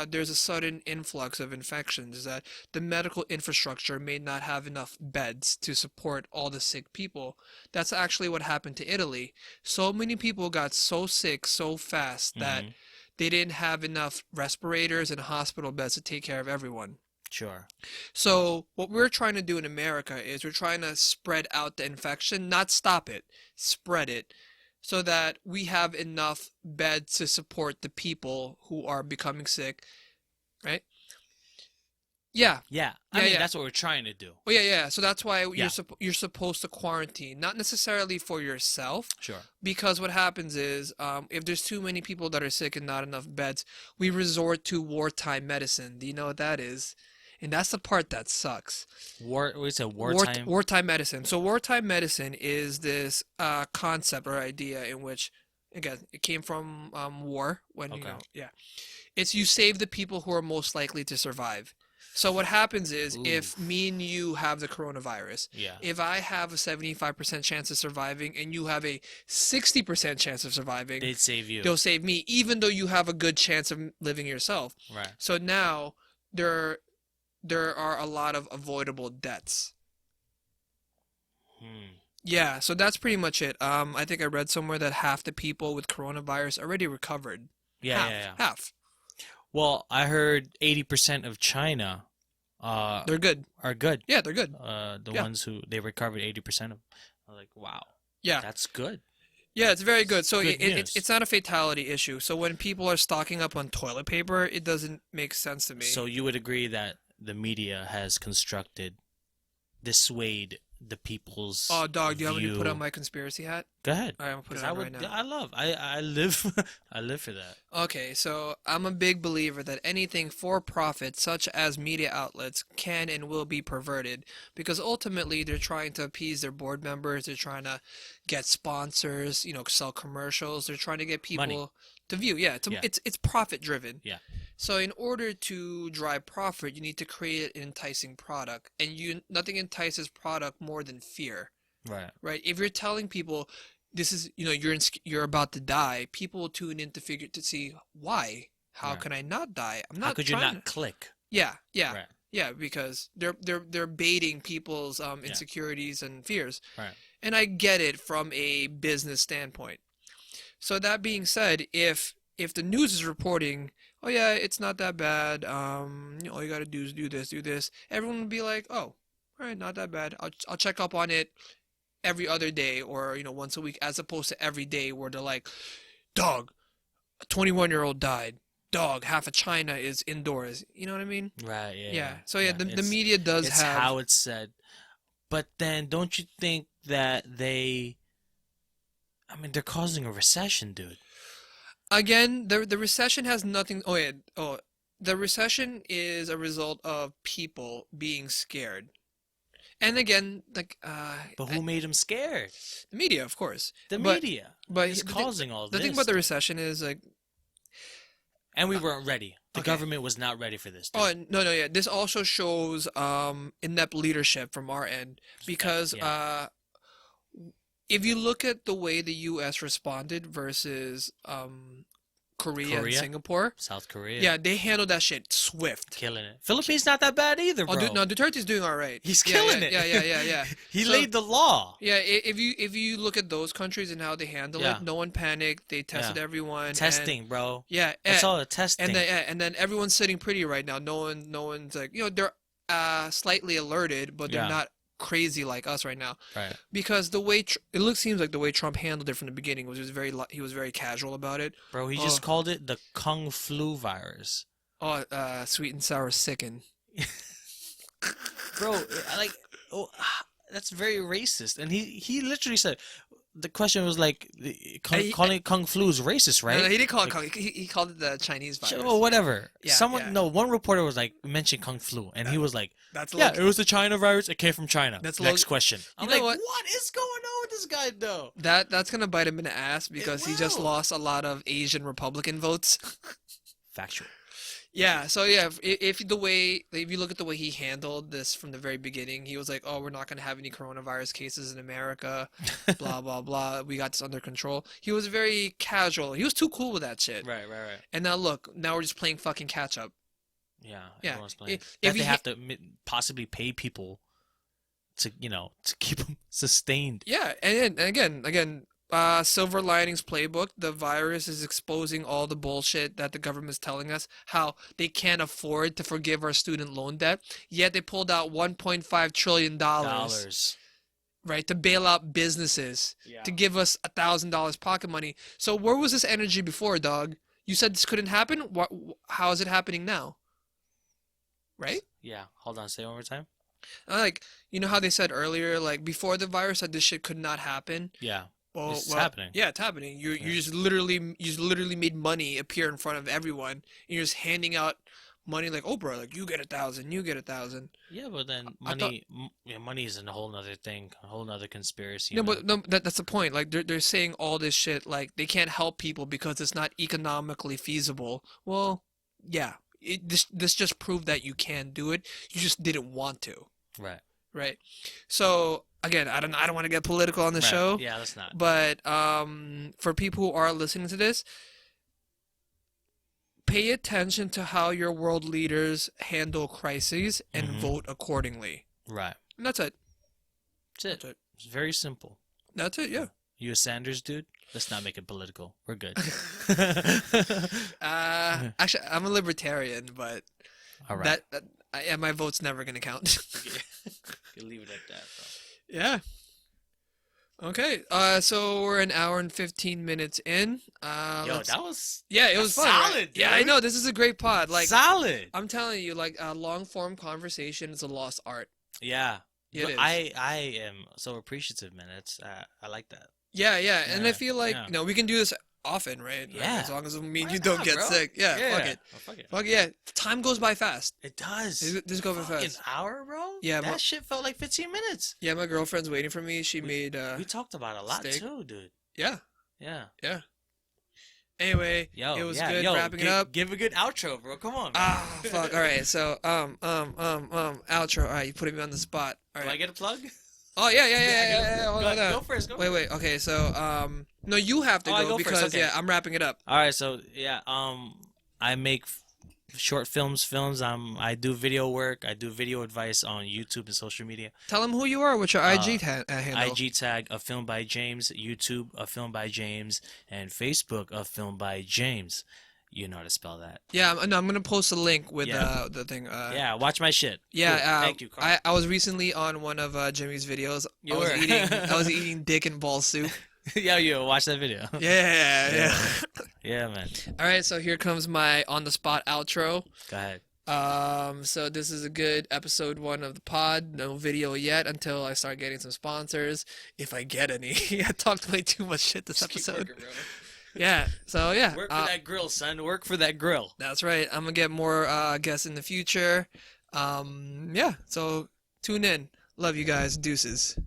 there's a sudden influx of infections, is that the medical infrastructure may not have enough beds to support all the sick people. That's actually what happened to Italy. So many people got so sick so fast that Mhm. they didn't have enough respirators and hospital beds to take care of everyone. Sure. So what we're trying to do in America is we're trying to spread out the infection, not stop it, spread it, so that we have enough beds to support the people who are becoming sick, right? Yeah, Yeah. I yeah, mean, yeah. that's what we're trying to do. Well, yeah. So that's why Yeah. you're supposed to quarantine, not necessarily for yourself, Sure. because what happens is if there's too many people that are sick and not enough beds, we resort to wartime medicine. Do you know what that is? And that's the part that sucks. What is it? Wartime? Wartime medicine. So wartime medicine is this concept or idea in which, again, it came from war when Okay. yeah, it's you save the people who are most likely to survive. So what happens is if Ooh. me and you have the coronavirus, Yeah. if I have a 75% chance of surviving and you have a 60% chance of surviving, They'd save you. they'll save me, even though you have a good chance of living yourself. Right. So now there are a lot of avoidable deaths. Yeah, so that's pretty much it. I think I read somewhere that half the people with coronavirus already recovered. Yeah, Half, yeah, yeah. half. Well, I heard 80% of China They're good. are good. Yeah, they're good. The Yeah. ones who they recovered 80% of. I'm like, wow, Yeah. that's good. Yeah, it's very good. So Good it's news. not a fatality issue. So when people are stocking up on toilet paper, it doesn't make sense to me. So you would agree that the media has constructed, dissuade the people's Oh, dog, do you want me to put on view. my conspiracy hat? Go ahead, All right, I'm gonna put because it I on right would. now. I live. I live for that. Okay, so I'm a big believer that anything for profit, such as media outlets, can and will be perverted because ultimately they're trying to appease their board members, they're trying to get sponsors, sell commercials, they're trying to get Money. people to view. Yeah, Yeah. it's profit driven. Yeah. So in order to drive profit, you need to create an enticing product, and nothing entices product more than fear, Right. right? If you're telling people this is, you're about to die, people will tune in to see why. How Right. can I not die? I'm How not could you trying to. not click? Yeah, yeah, Right. yeah, because they're baiting people's Yeah. insecurities and fears, Right. and I get it from a business standpoint. So that being said, if the news is reporting, oh yeah, it's not that bad, all you gotta do is do this, everyone would be like, oh, all right, not that bad. I'll check up on it every other day or once a week, as opposed to every day where they're like, dog, a 21-year-old died. Dog, half of China is indoors. You know what I mean? Right. Yeah. Yeah. Yeah. So yeah, Yeah. the media does It's have. how it's said. But then, don't you think that they? I mean, they're causing a recession, dude. Again, the recession has nothing. Oh yeah. Oh, the recession is a result of people being scared. And again, like But who made them scared? the media, of course. The But media but is causing all the thing this, about the dude. recession is like, And we weren't ready. The okay. government was not ready for this, dude. Oh no, yeah. This also shows inept leadership from our end because Yeah. if you look at the way the U.S. responded versus Korea and Korea, Singapore, South Korea, yeah, they handled that shit swift. killing it. Philippines not that bad either, Oh, bro. no, Duterte's doing all right. He's Yeah, killing yeah, it. yeah. He So, laid the law. yeah, if you look at those countries and how they handle Yeah. it, no one panicked. They tested Yeah. everyone. Testing, bro. Yeah, It's all a testing. and then everyone's sitting pretty right now. No one's like, they're slightly alerted, but they're Yeah. not crazy like us right now. Right. Because seems like the way Trump handled it from the beginning was just he was very casual about it. Bro, he Oh, just called it the Kung Flu virus. Sweet and sour sicken. Bro, like, oh, that's very racist. And he literally said, the question was like, calling it Kung Flu is racist, No, right? he didn't call it Like, he called it the Chinese virus. oh, whatever. Yeah. No, one reporter was like, mentioned Kung Flu, and he was like, That's yeah, low. it was the China virus. It came from China. That's Next low. question. I'm You know like, what? what is going on with this guy, though? That's gonna bite him in the ass because he just will. lost a lot of Asian Republican votes. Factual. Yeah, so yeah, if you look at the way he handled this from the very beginning, he was like, "Oh, we're not gonna have any coronavirus cases in America, blah blah blah. We got this under control." He was very casual. He was too cool with that shit. Right. And now look, now we're just playing fucking catch up. Yeah, Yeah, everyone's playing. if That he they ha- have to possibly pay people to, to keep them sustained. Yeah, and again, silver linings playbook. The virus is exposing all the bullshit that the government's telling us. How they can't afford to forgive our student loan debt, yet they pulled out 1.5 trillion dollars, right, to bail out businesses, Yeah. to give us $1,000 pocket money. So where was this energy before, dog? You said this couldn't happen. How is it happening now? Right? Yeah. Hold on. Say it one more time. Like, you know how they said earlier, like before the virus, that this shit could not happen. Yeah. Well, It's happening. Yeah, it's happening. You Yeah. just literally made money appear in front of everyone. And you're just handing out money like, oh, bro, like you get 1,000, you get 1,000. Yeah, but then I thought- money is a whole nother thing, a whole nother conspiracy. No, but no, that's the point. Like they're saying all this shit like they can't help people because it's not economically feasible. Well, yeah, this just proved that you can do it. You just didn't want to, Right. right? So again, I don't want to get political on the Right. show. Yeah, that's not. But for people who are listening to this, pay attention to how your world leaders handle crises and Mhm. vote accordingly. Right. And that's it. That's it. That's it. It's very simple. That's it. Yeah. You a Sanders dude? Let's not make it political. We're good. Actually, I'm a libertarian, but All right. yeah, my vote's never gonna count. You leave it at that, bro. Yeah. Okay. So we're an hour and 15 minutes in. Yo, that was Yeah, it that's was fun, right? solid, Yeah, I dude. know. This is a great pod. Like, Solid. I'm telling you, like a long form conversation is a lost art. Yeah. It But is. I am so appreciative, man. It's I like that. Yeah, yeah. And I Yeah. feel like, Yeah. we can do this often, right? Like, Yeah. as long as me and Why you don't not, get bro? sick. Yeah, fuck Yeah. it. Oh, fuck it. Fuck yeah. Time goes by fast. It does. This go by Fucking fast. hour, bro? Yeah, That shit felt like 15 minutes. Yeah, my girlfriend's waiting for me. She made We talked about a lot steak. too, dude. Yeah, Yeah. yeah. Anyway, Yo, it was yeah, good yo, wrapping it up. Give a good outro, bro. Come on, man. Ah, fuck. All right. So, outro. All right, you putting me on the spot. All Do I right. get a plug? Oh yeah, yeah, yeah, yeah, yeah. Hold Go, on. go first. Go Wait, first. wait. Okay, so no, you have to Oh, I go go first, because okay. yeah, I'm wrapping it up. All right, so yeah, I make short films. I do video work. I do video advice on YouTube and social media. Tell them who you are. What's your IG handle? IG tag A Film by James, YouTube A Film by James, and Facebook A Film by James. You know how to spell that. Yeah, no, I'm gonna post a link with Yeah. the thing. Yeah, watch my shit. Yeah, Cool. Thank you, Carl. I was recently on one of Jimmy's videos. You I was were. I was eating dick and ball soup. yo, watch that video. Yeah, yeah. Yeah, man. All right, so here comes my on the spot outro. Go ahead. So this is a good episode 1 of the pod. No video yet until I start getting some sponsors, if I get any. I talked way too much shit this Just keep episode. working, bro. Yeah, so yeah. Work for that grill, son. Work for that grill. That's right. I'm gonna get more guests in the future. Yeah, so tune in. Love you guys. Deuces.